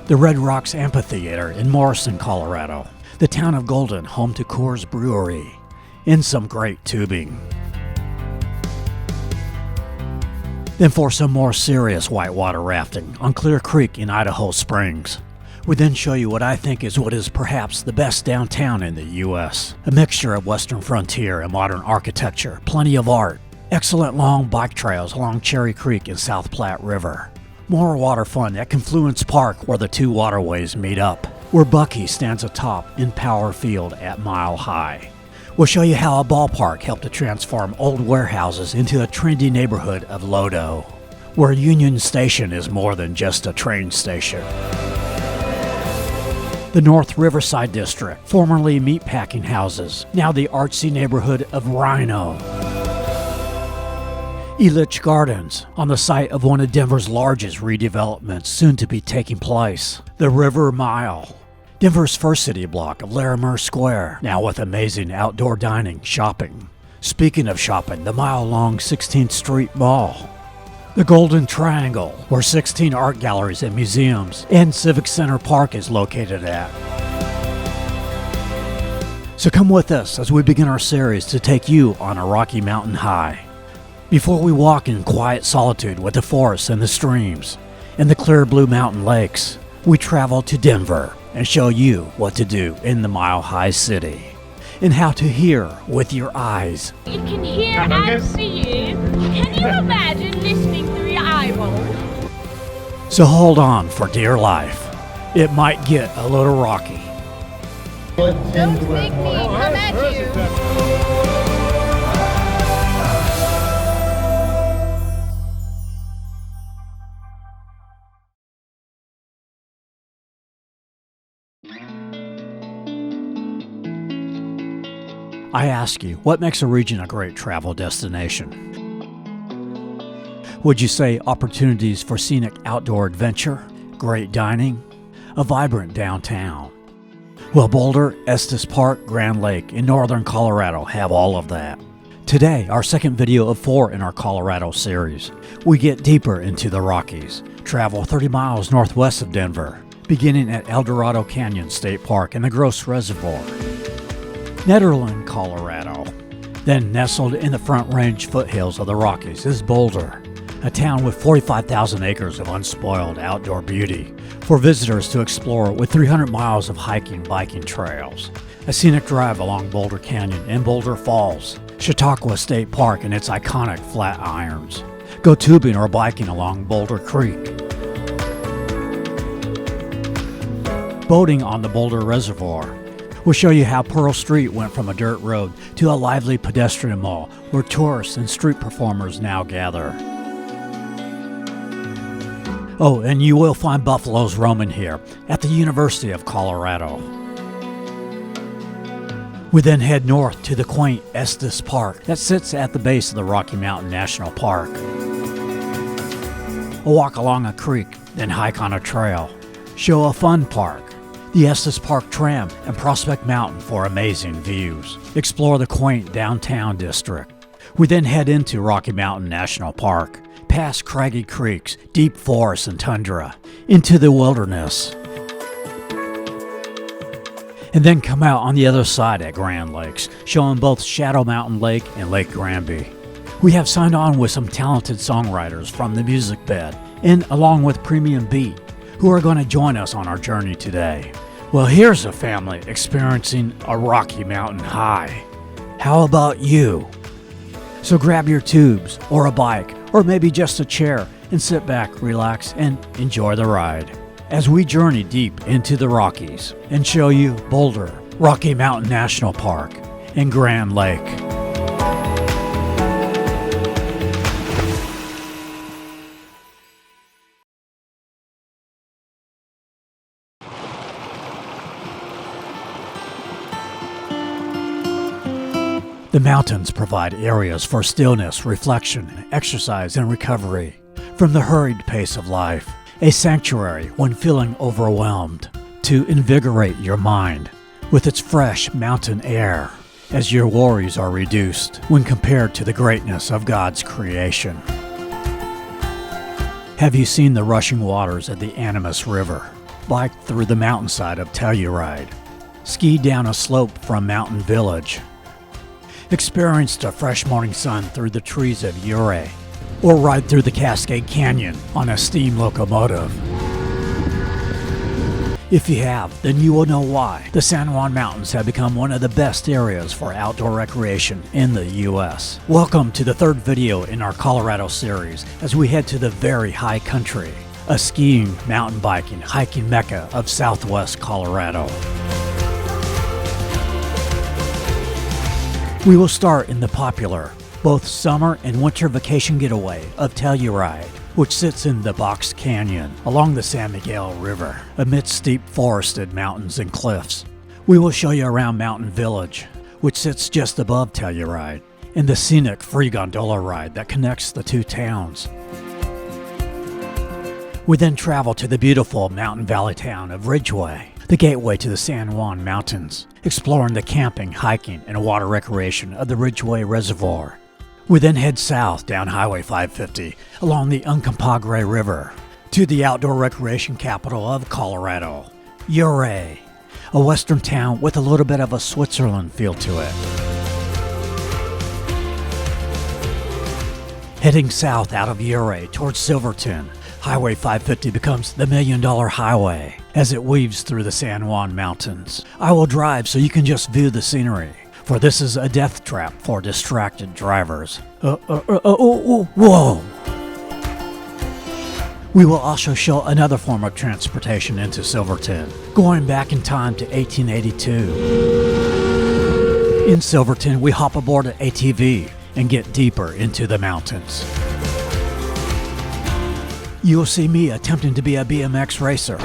A: the Red Rocks Amphitheater in Morrison, Colorado, the town of Golden, home to Coors Brewery, and some great tubing. Then for some more serious whitewater rafting on Clear Creek in Idaho Springs. We then show you what I think is what is perhaps the best downtown in the U.S. A mixture of western frontier and modern architecture, plenty of art, excellent long bike trails along Cherry Creek and South Platte River. More water fun at Confluence Park where the two waterways meet up, where Bucky stands atop in Power Field at Mile High. We'll show you how a ballpark helped to transform old warehouses into a trendy neighborhood of Lodo, where Union Station is more than just a train station. The North Riverside District, formerly meatpacking houses, now the artsy neighborhood of Rhino. Elitch Gardens, on the site of one of Denver's largest redevelopments soon to be taking place, the River Mile. Denver's first city block of Larimer Square, now with amazing outdoor dining, shopping. Speaking of shopping, the mile-long 16th Street Mall. The Golden Triangle, where 16 art galleries and museums and Civic Center Park is located at. So come with us as we begin our series to take you on a Rocky Mountain high. Before we walk in quiet solitude with the forests and the streams and the clear blue mountain lakes, we travel to Denver and show you what to do in the Mile High City and how to hear with your eyes.
H: You can hear and see you. Can you imagine listening through your eyeballs?
A: So hold on for dear life. It might get a little rocky.
H: Don't make me come at you.
A: I ask you, what makes a region a great travel destination? Would you say opportunities for scenic outdoor adventure, great dining, a vibrant downtown? Well, Boulder, Estes Park, Grand Lake, and northern Colorado have all of that. Today, our second video of 4 in our Colorado series, we get deeper into the Rockies, travel 30 miles northwest of Denver, beginning at El Dorado Canyon State Park and the Gross Reservoir. Nederland, Colorado. Then nestled in the Front Range foothills of the Rockies is Boulder, a town with 45,000 acres of unspoiled outdoor beauty for visitors to explore with 300 miles of hiking, biking trails, a scenic drive along Boulder Canyon and Boulder Falls, Chautauqua State Park and its iconic flat irons. Go tubing or biking along Boulder Creek. Boating on the Boulder Reservoir. We'll show you how Pearl Street went from a dirt road to a lively pedestrian mall where tourists and street performers now gather. Oh, and you will find buffaloes roaming here at the University of Colorado. We then head north to the quaint Estes Park that sits at the base of the Rocky Mountain National Park. A walk along a creek, then hike on a trail. Show a fun park. the Estes Park Tram, and Prospect Mountain for amazing views. Explore the quaint downtown district. We then head into Rocky Mountain National Park, past craggy creeks, deep forests and tundra, into the wilderness, and then come out on the other side at Grand Lakes, showing both Shadow Mountain Lake and Lake Granby. We have signed on with some talented songwriters from the music bed, and along with Premium Beat, who are going to join us on our journey today. Well, here's a family experiencing a Rocky Mountain high. How about you? So grab your tubes, or a bike, or maybe just a chair, and sit back, relax, and enjoy the ride as we journey deep into the Rockies and show you Boulder, Rocky Mountain National Park, and Grand Lake. The mountains provide areas for stillness, reflection, exercise, and recovery from the hurried pace of life. A sanctuary when feeling overwhelmed, to invigorate your mind with its fresh mountain air as your worries are reduced when compared to the greatness of God's creation. Have you seen the rushing waters of the Animas River? Biked through the mountainside of Telluride? Skied down a slope from Mountain Village? Experienced a fresh morning sun through the trees of Ouray? Or ride through the Cascade Canyon on a steam locomotive? If you have, then you will know why the San Juan Mountains have become one of the best areas for outdoor recreation in the U.S. Welcome to the third video in our Colorado series as we head to the very high country, a skiing, mountain biking, hiking mecca of southwest Colorado. We will start in the popular both summer and winter vacation getaway of Telluride, which sits in the Box Canyon along the San Miguel River, amidst steep forested mountains and cliffs. We will show you around Mountain Village, which sits just above Telluride, and the scenic free gondola ride that connects the two towns. We then travel to the beautiful mountain valley town of Ridgway, the gateway to the San Juan Mountains, exploring the camping, hiking, and water recreation of the Ridgway Reservoir. We then head south down Highway 550 along the Uncompahgre River to the outdoor recreation capital of Colorado, Ouray, a western town with a little bit of a Switzerland feel to it. Heading south out of Ouray towards Silverton, Highway 550 becomes the $1 Million Highway as it weaves through the San Juan Mountains. I will drive so you can just view the scenery, for this is a death trap for distracted drivers. Whoa! We will also show another form of transportation into Silverton, going back in time to 1882. In Silverton, we hop aboard an ATV and get deeper into the mountains. You will see me attempting to be a BMX racer.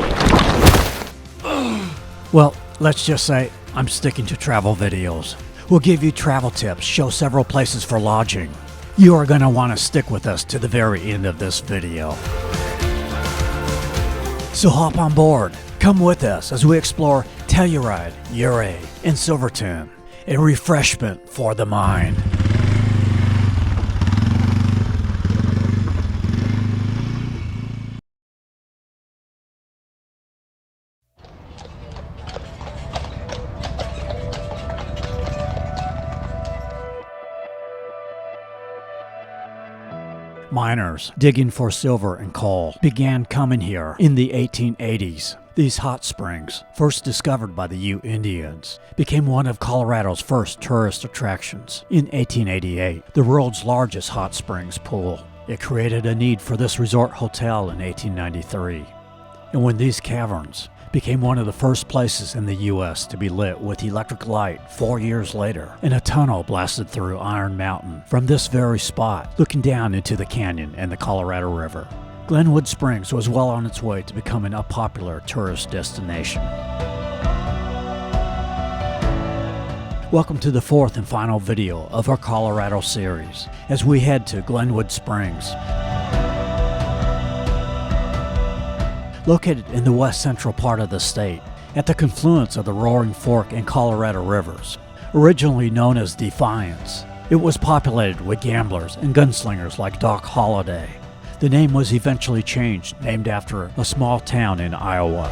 A: Well, let's just say I'm sticking to travel videos. We'll give you travel tips, show several places for lodging. You are going to want to stick with us to the very end of this video. So hop on board. Come with us as we explore Telluride, Ouray, and Silverton, a refreshment for the mind. Miners digging for silver and coal began coming here in the 1880s. These hot springs, first discovered by the Ute Indians, became one of Colorado's first tourist attractions. In 1888, the world's largest hot springs pool. It created a need for this resort hotel in 1893. And when these caverns became one of the first places in the U.S. to be lit with electric light 4 years later, and a tunnel blasted through Iron Mountain from this very spot, looking down into the canyon and the Colorado River. Glenwood Springs was well on its way to becoming a popular tourist destination. Welcome to the fourth and final video of our Colorado series, as we head to Glenwood Springs. Located in the west central part of the state, at the confluence of the Roaring Fork and Colorado rivers. Originally known as Defiance, it was populated with gamblers and gunslingers like Doc Holliday. The name was eventually changed, named after a small town in Iowa.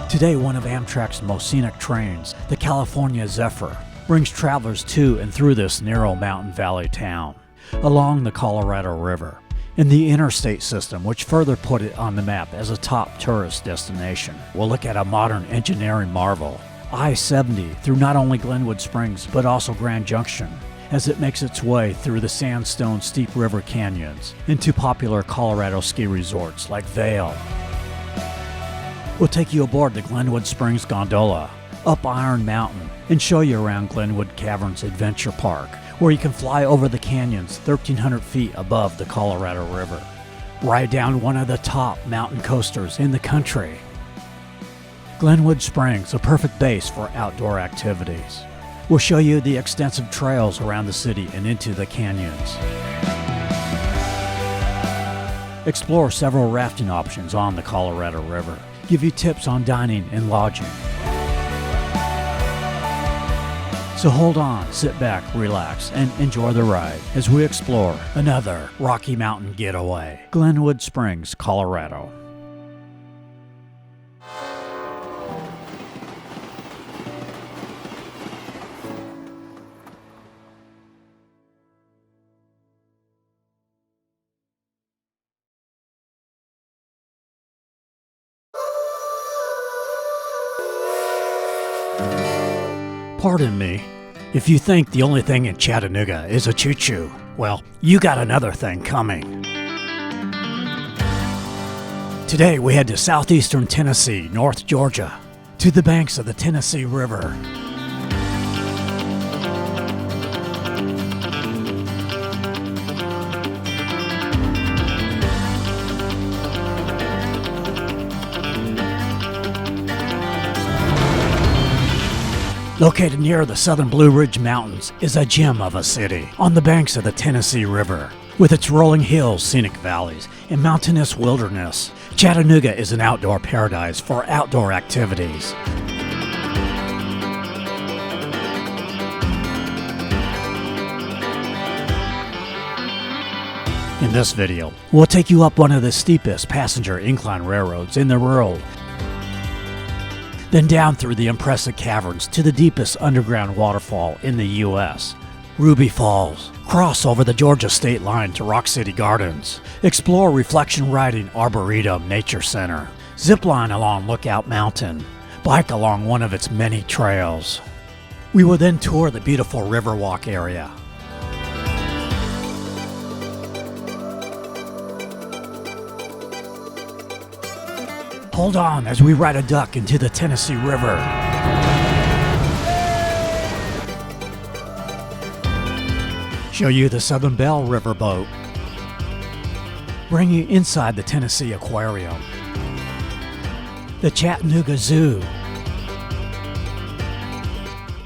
A: Today, one of Amtrak's most scenic trains, the California Zephyr, brings travelers to and through this narrow mountain valley town, along the Colorado River, in the interstate system, which further put it on the map as a top tourist destination. We'll look at a modern engineering marvel, I-70, through not only Glenwood Springs, but also Grand Junction, as it makes its way through the sandstone steep river canyons into popular Colorado ski resorts like Vail. We'll take you aboard the Glenwood Springs Gondola, up Iron Mountain, and show you around Glenwood Caverns Adventure Park, where you can fly over the canyons 1,300 feet above the Colorado River. Ride down one of the top mountain coasters in the country. Glenwood Springs, a perfect base for outdoor activities. We'll show you the extensive trails around the city and into the canyons. Explore several rafting options on the Colorado River. Give you tips on dining and lodging. So hold on, sit back, relax, and enjoy the ride as we explore another Rocky Mountain getaway. Glenwood Springs, Colorado. Pardon me, if you think the only thing in Chattanooga is a choo-choo, well, you got another thing coming. Today we head to southeastern Tennessee, North Georgia, to the banks of the Tennessee River. Located near the southern Blue Ridge Mountains is a gem of a city on the banks of the Tennessee River. With its rolling hills, scenic valleys, and mountainous wilderness, Chattanooga is an outdoor paradise for outdoor activities. In this video, we'll take you up one of the steepest passenger incline railroads in the world, then down through the impressive caverns to the deepest underground waterfall in the U.S., Ruby Falls. Cross over the Georgia state line to Rock City Gardens. Explore Reflection Riding Arboretum Nature Center. Zipline along Lookout Mountain. Bike along one of its many trails. We will then tour the beautiful Riverwalk area. Hold on as we ride a duck into the Tennessee River. Show you the Southern Belle Riverboat. Bring you inside the Tennessee Aquarium. The Chattanooga Zoo.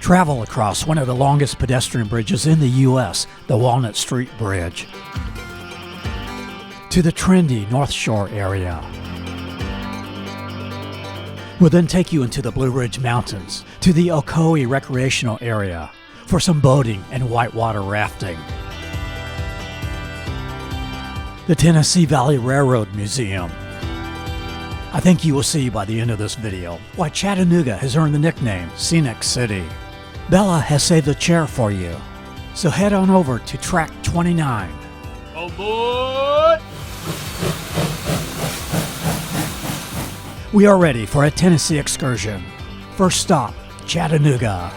A: Travel across one of the longest pedestrian bridges in the U.S., the Walnut Street Bridge. To the trendy North Shore area. We'll then take you into the Blue Ridge Mountains, to the Ocoee Recreational Area, for some boating and whitewater rafting. The Tennessee Valley Railroad Museum. I think you will see by the end of this video why Chattanooga has earned the nickname Scenic City. Bella has saved a chair for you, so head on over to track 29.
C: Aboard!
A: We are ready for a Tennessee excursion. First stop, Chattanooga.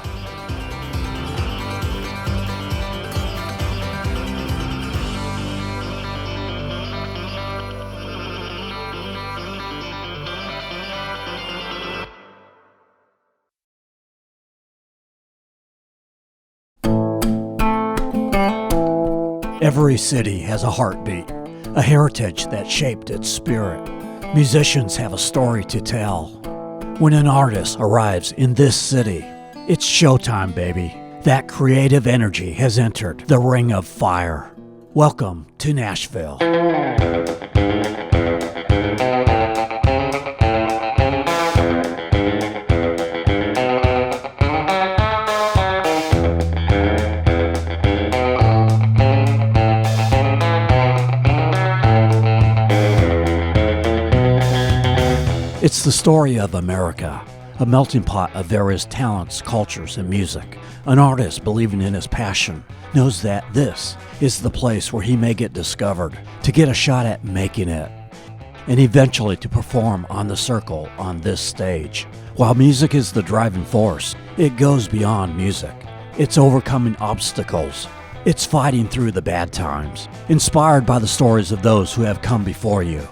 A: Every city has a heartbeat, a heritage that shaped its spirit. Musicians have a story to tell. When an artist arrives in this city, it's showtime, baby. That creative energy has entered the Ring of Fire. Welcome to Nashville. It's the story of America, a melting pot of various talents, cultures, and music. An artist believing in his passion knows that this is the place where he may get discovered, to get a shot at making it, and eventually to perform on the circle on this stage. While music is the driving force, it goes beyond music. It's overcoming obstacles. It's fighting through the bad times, inspired by the stories of those who have come before you.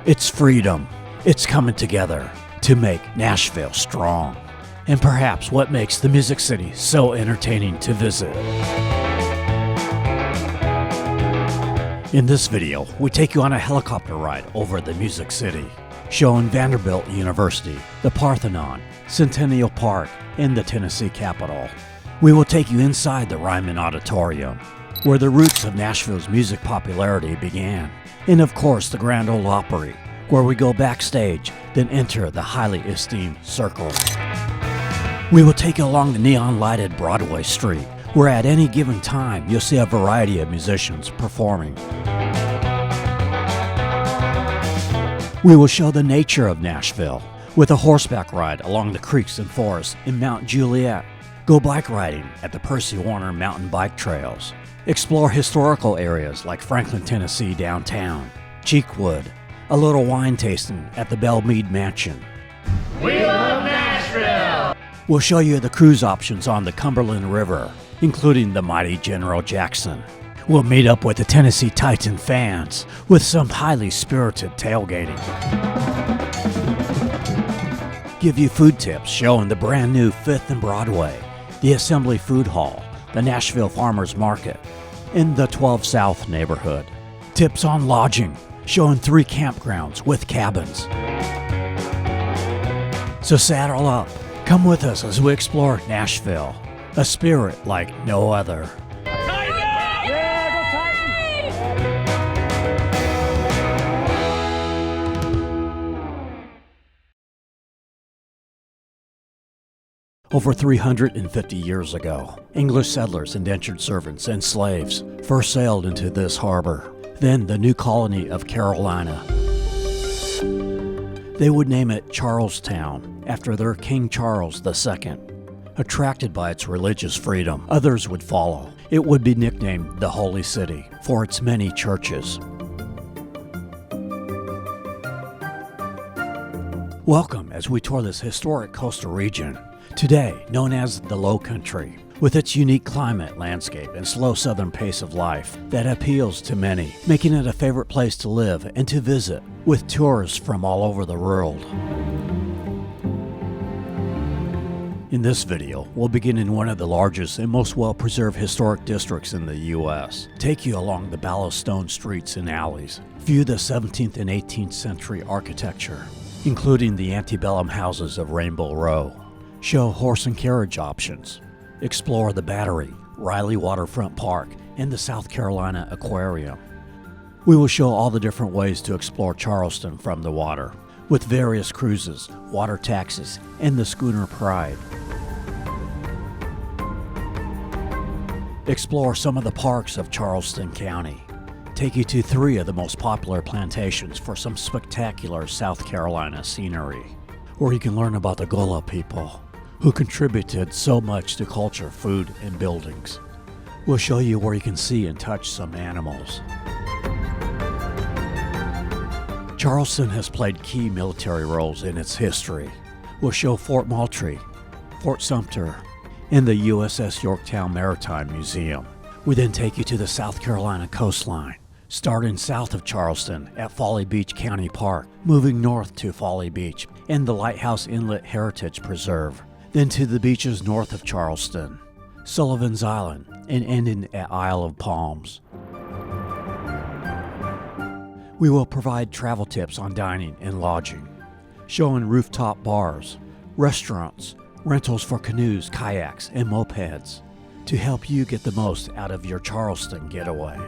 A: It's freedom. It's coming together to make Nashville strong. And perhaps what makes the Music City so entertaining to visit. In this video, we take you on a helicopter ride over the Music City, showing Vanderbilt University, the Parthenon, Centennial Park, and the Tennessee Capitol. We will take you inside the Ryman Auditorium, where the roots of Nashville's music popularity began, and of course the Grand Ole Opry, where we go backstage, then enter the highly esteemed Circle. We will take you along the neon-lighted Broadway street, where at any given time you'll see a variety of musicians performing. We will show the nature of Nashville, with a horseback ride along the creeks and forests in Mount Juliet. Go bike riding at the Percy Warner mountain bike trails. Explore historical areas like Franklin, Tennessee downtown, Cheekwood, a little wine tasting at the Belmead Mansion.
H: We love Nashville!
A: We'll show you the cruise options on the Cumberland River, including the mighty General Jackson. We'll meet up with the Tennessee Titan fans with some highly spirited tailgating. Give you food tips showing the brand new 5th and Broadway, the Assembly Food Hall, the Nashville Farmers Market, and the 12 South neighborhood. Tips on lodging, showing 3 campgrounds with cabins. So saddle up, come with us as we explore Nashville, a spirit like no other. Over 350 years ago, English settlers, indentured servants, and slaves first sailed into this harbor, then the new colony of Carolina. They would name it Charlestown after their King Charles II. Attracted by its religious freedom, others would follow. It would be nicknamed the Holy City for its many churches. Welcome as we tour this historic coastal region, today known as the Low Country, with its unique climate, landscape, and slow southern pace of life that appeals to many, making it a favorite place to live and to visit, with tourists from all over the world. In this video, we'll begin in one of the largest and most well-preserved historic districts in the U.S. Take you along the Ballastone streets and alleys, view the 17th and 18th century architecture, including the antebellum houses of Rainbow Row. Show horse and carriage options. Explore the Battery, Riley Waterfront Park, and the South Carolina Aquarium. We will show all the different ways to explore Charleston from the water, with various cruises, water taxis, and the schooner Pride. Explore some of the parks of Charleston County. Take you to 3 of the most popular plantations for some spectacular South Carolina scenery, where you can learn about the Gullah people, who contributed so much to culture, food, and buildings. We'll show you where you can see and touch some animals. Charleston has played key military roles in its history. We'll show Fort Moultrie, Fort Sumter, and the USS Yorktown Maritime Museum. We then take you to the South Carolina coastline, starting south of Charleston at Folly Beach County Park, moving north to Folly Beach and the Lighthouse Inlet Heritage Preserve, then to the beaches north of Charleston, Sullivan's Island, and ending at Isle of Palms. We will provide travel tips on dining and lodging, showing rooftop bars, restaurants, rentals for canoes, kayaks, and mopeds, to help you get the most out of your Charleston getaway.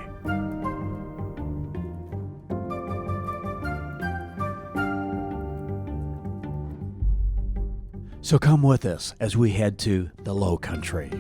A: So come with us as we head to the Low Country.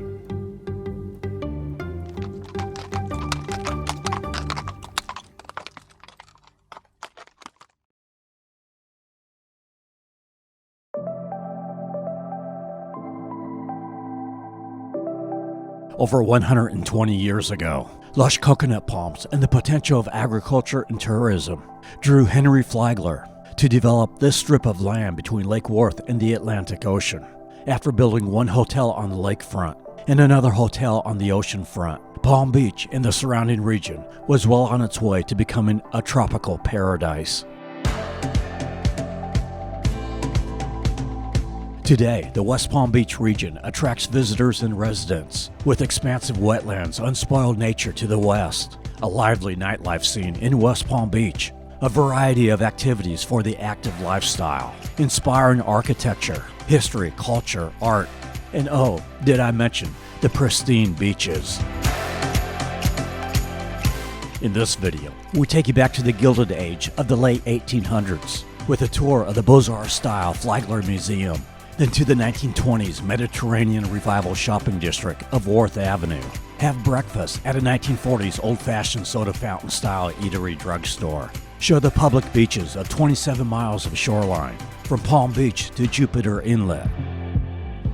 A: over 120 years ago. Lush coconut palms and the potential of agriculture and tourism drew Henry Flagler to develop this strip of land between Lake Worth and the Atlantic Ocean. After building one hotel on the lakefront and another hotel on the ocean front, Palm Beach and the surrounding region was well on its way to becoming a tropical paradise. Today, the West Palm Beach region attracts visitors and residents, with expansive wetlands, unspoiled nature to the west, a lively nightlife scene in West Palm Beach, a variety of activities for the active lifestyle, inspiring architecture, history, culture, art, and oh, did I mention the pristine beaches. In this video, we take you back to the Gilded Age of the late 1800s with a tour of the Beaux-Arts-style Flagler Museum, then to the 1920s Mediterranean Revival shopping district of Worth Avenue. Have breakfast at a 1940s old-fashioned soda fountain-style eatery drugstore. Show the public beaches of 27 miles of shoreline from Palm Beach to Jupiter Inlet,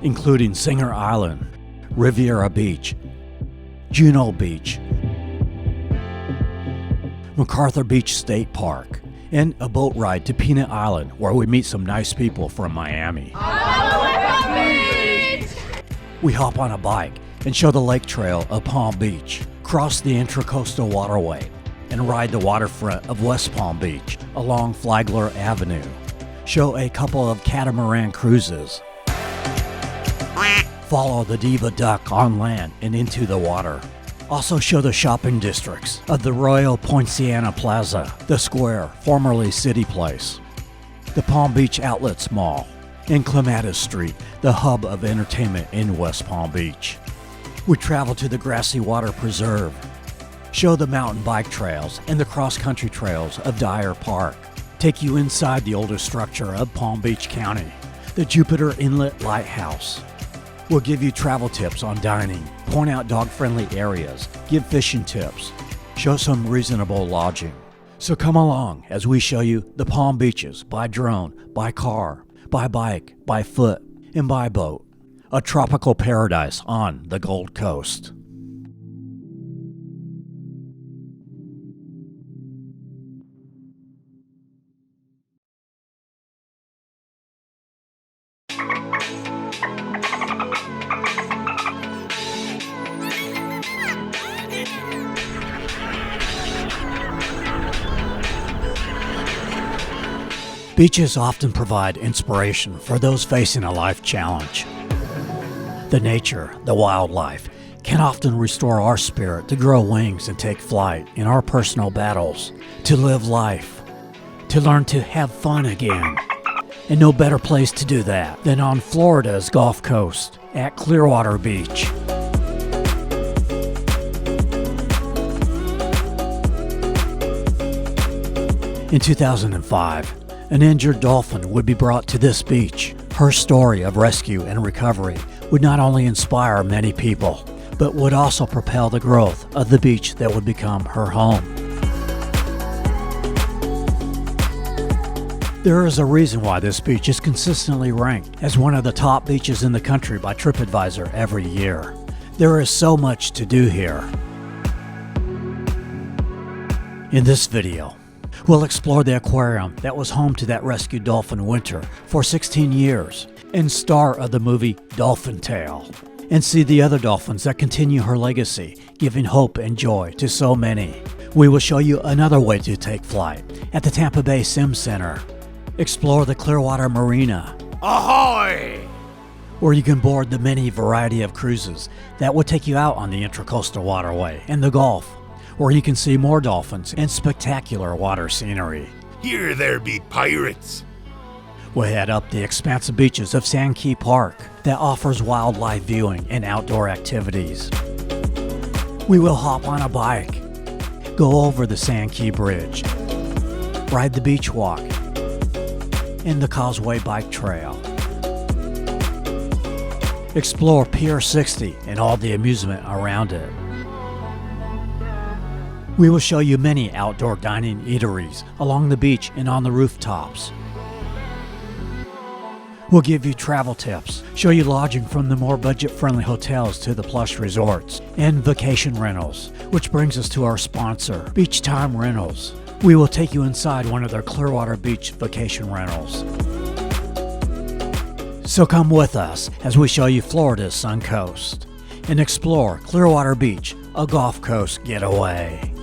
A: including Singer Island, Riviera Beach, Juno Beach, MacArthur Beach State Park, and a boat ride to Peanut Island where we meet some nice people from Miami. We hop on a bike and show the lake trail of Palm Beach, cross the Intracoastal Waterway, and ride the waterfront of West Palm Beach along Flagler Avenue. Show a couple of catamaran cruises. Follow the Diva Duck on land and into the water. Also show the shopping districts of the Royal Poinciana Plaza, the Square, formerly City Place, the Palm Beach Outlets Mall, and Clematis Street, the hub of entertainment in West Palm Beach. We travel to the Grassy Water Preserve, show the mountain bike trails and the cross-country trails of Dyer Park, take you inside the oldest structure of Palm Beach County, the Jupiter Inlet Lighthouse. We'll give you travel tips on dining, point out dog-friendly areas, give fishing tips, show some reasonable lodging. So come along as we show you the Palm Beaches by drone, by car, by bike, by foot, and by boat. A tropical paradise on the Gold Coast. Beaches often provide inspiration for those facing a life challenge. The nature, the wildlife, can often restore our spirit to grow wings and take flight in our personal battles, to live life, to learn to have fun again. And no better place to do that than on Florida's Gulf Coast at Clearwater Beach. In 2005, an injured dolphin would be brought to this beach. Her story of rescue and recovery would not only inspire many people, but would also propel the growth of the beach that would become her home. There is a reason why this beach is consistently ranked as one of the top beaches in the country by TripAdvisor every year. There is so much to do here. In this video, we'll explore the aquarium that was home to that rescued dolphin Winter for 16 years and star of the movie Dolphin Tale, and see the other dolphins that continue her legacy, giving hope and joy to so many. We will show you another way to take flight at the Tampa Bay Sim Center, explore the Clearwater Marina,
G: Ahoy!
A: where you can board the many variety of cruises that will take you out on the Intracoastal Waterway and the Gulf, where you can see more dolphins and spectacular water scenery.
G: Here there be pirates.
A: We'll head up the expansive beaches of Sand Key Park that offers wildlife viewing and outdoor activities. We will hop on a bike, go over the Sand Key Bridge, ride the beach walk, and the Causeway Bike Trail. Explore Pier 60 and all the amusement around it. We will show you many outdoor dining eateries along the beach and on the rooftops. We'll give you travel tips, show you lodging from the more budget-friendly hotels to the plush resorts, and vacation rentals, which brings us to our sponsor, Beach Time Rentals. We will take you inside one of their Clearwater Beach vacation rentals. So come with us as we show you Florida's Sun Coast and explore Clearwater Beach, a Gulf Coast getaway.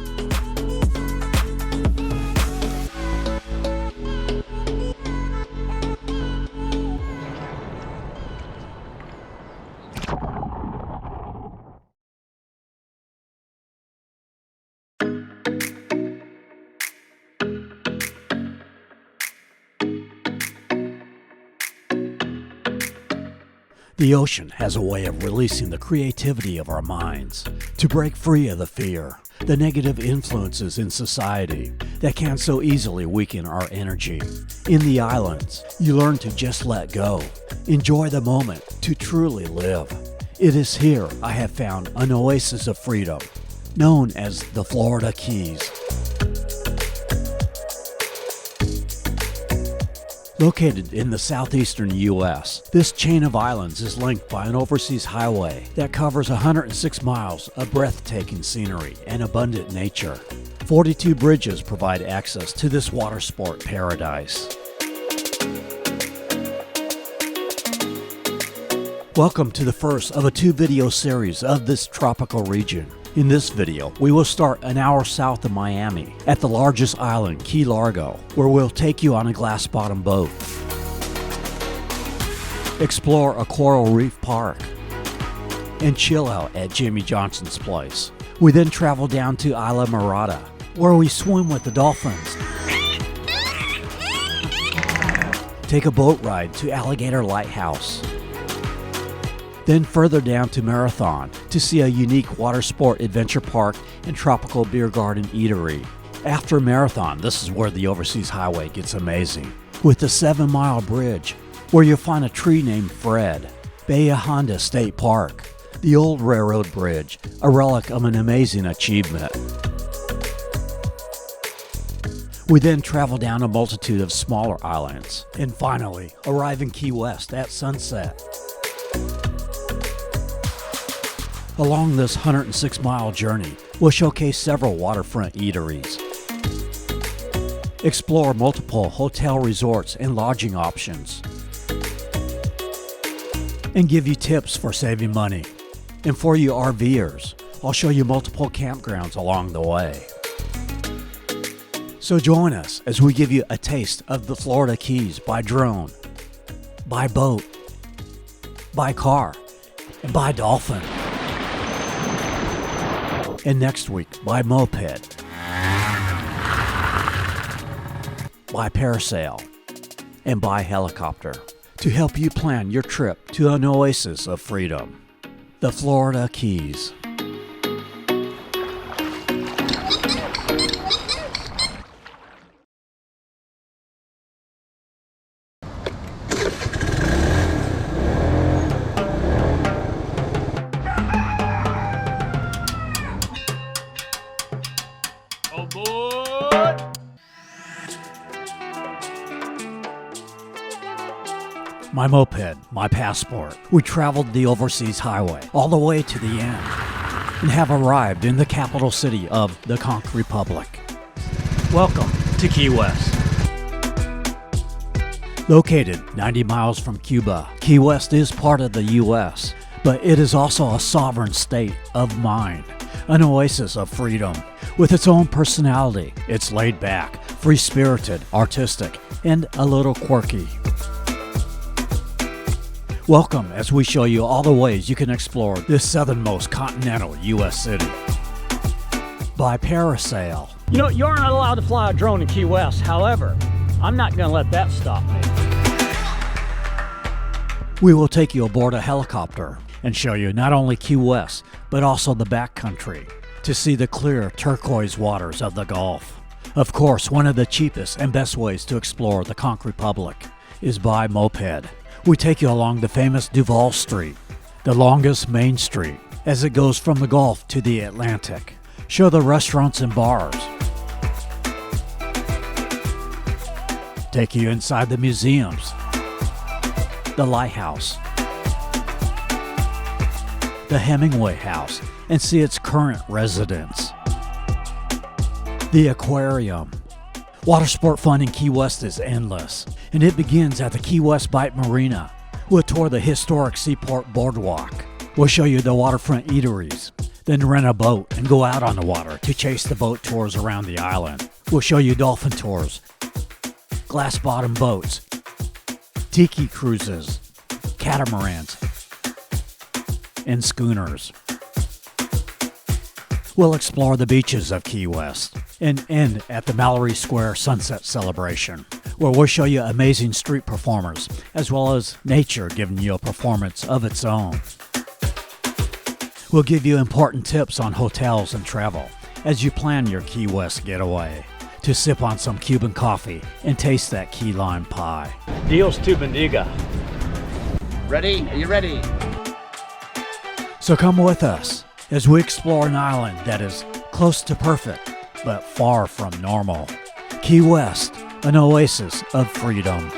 A: The ocean has a way of releasing the creativity of our minds, to break free of the fear, the negative influences in society that can so easily weaken our energy. In the islands, you learn to just let go, enjoy the moment, to truly live. It is here I have found an oasis of freedom, known as the Florida Keys. Located in the southeastern U.S., this chain of islands is linked by an overseas highway that covers 106 miles of breathtaking scenery and abundant nature. 42 bridges provide access to this water sport paradise. Welcome to the first of a 2-video series of this tropical region. In this video, we will start an hour south of Miami at the largest island, Key Largo, where we'll take you on a glass-bottom boat, explore a coral reef park, and chill out at Jimmy Johnson's place. We then travel down to Isla Mirada, where we swim with the dolphins, take a boat ride to Alligator Lighthouse, then further down to Marathon to see a unique water sport adventure park and tropical beer garden eatery. After Marathon, this is where the overseas highway gets amazing, with the 7-mile bridge, where you'll find a tree named Fred, Bahia Honda State Park, the old railroad bridge, a relic of an amazing achievement. We then travel down a multitude of smaller islands, and finally arrive in Key West at sunset. Along this 106-mile journey, we'll showcase several waterfront eateries, explore multiple hotel resorts and lodging options, and give you tips for saving money. And for you RVers, I'll show you multiple campgrounds along the way. So join us as we give you a taste of the Florida Keys by drone, by boat, by car, and by dolphin. And next week, by moped, by parasail, and by helicopter, to help you plan your trip to an oasis of freedom, the Florida Keys. My moped, my passport. We traveled the overseas highway all the way to the end and have arrived in the capital city of the Conch Republic. Welcome to Key West. Located 90 miles from Cuba, Key West is part of the U.S., but it is also a sovereign state of mind, an oasis of freedom. With its own personality, it's laid back, free-spirited, artistic, and a little quirky. Welcome as we show you all the ways you can explore this southernmost continental U.S. city. By parasail.
S: You know, you aren't allowed to fly a drone in Key West. However, I'm not going to let that stop me.
A: We will take you aboard a helicopter and show you not only Key West, but also the backcountry to see the clear turquoise waters of the Gulf. Of course, one of the cheapest and best ways to explore the Conch Republic is by moped. We take you along the famous Duval Street, the longest main street, as it goes from the Gulf to the Atlantic. Show the restaurants and bars. Take you inside the museums. the Lighthouse, the Hemingway House, and see its current residents, the aquarium. Water sport fun in Key West is endless, and it begins at the Key West Bight Marina. We'll tour the historic Seaport Boardwalk. We'll show you the waterfront eateries, then rent a boat and go out on the water to chase the boat tours around the island. We'll show you dolphin tours, glass bottom boats, tiki cruises, catamarans, and schooners. We'll explore the beaches of Key West and end at the Mallory Square Sunset Celebration, where we'll show you amazing street performers, as well as nature giving you a performance of its own. We'll give you important tips on hotels and travel as you plan your Key West getaway, to sip on some Cuban coffee and taste that key lime pie.
S: Dios tu bendiga.
J: Ready? Are you ready?
A: So come with us as we explore an island that is close to perfect, but far from normal. Key West, an oasis of freedom.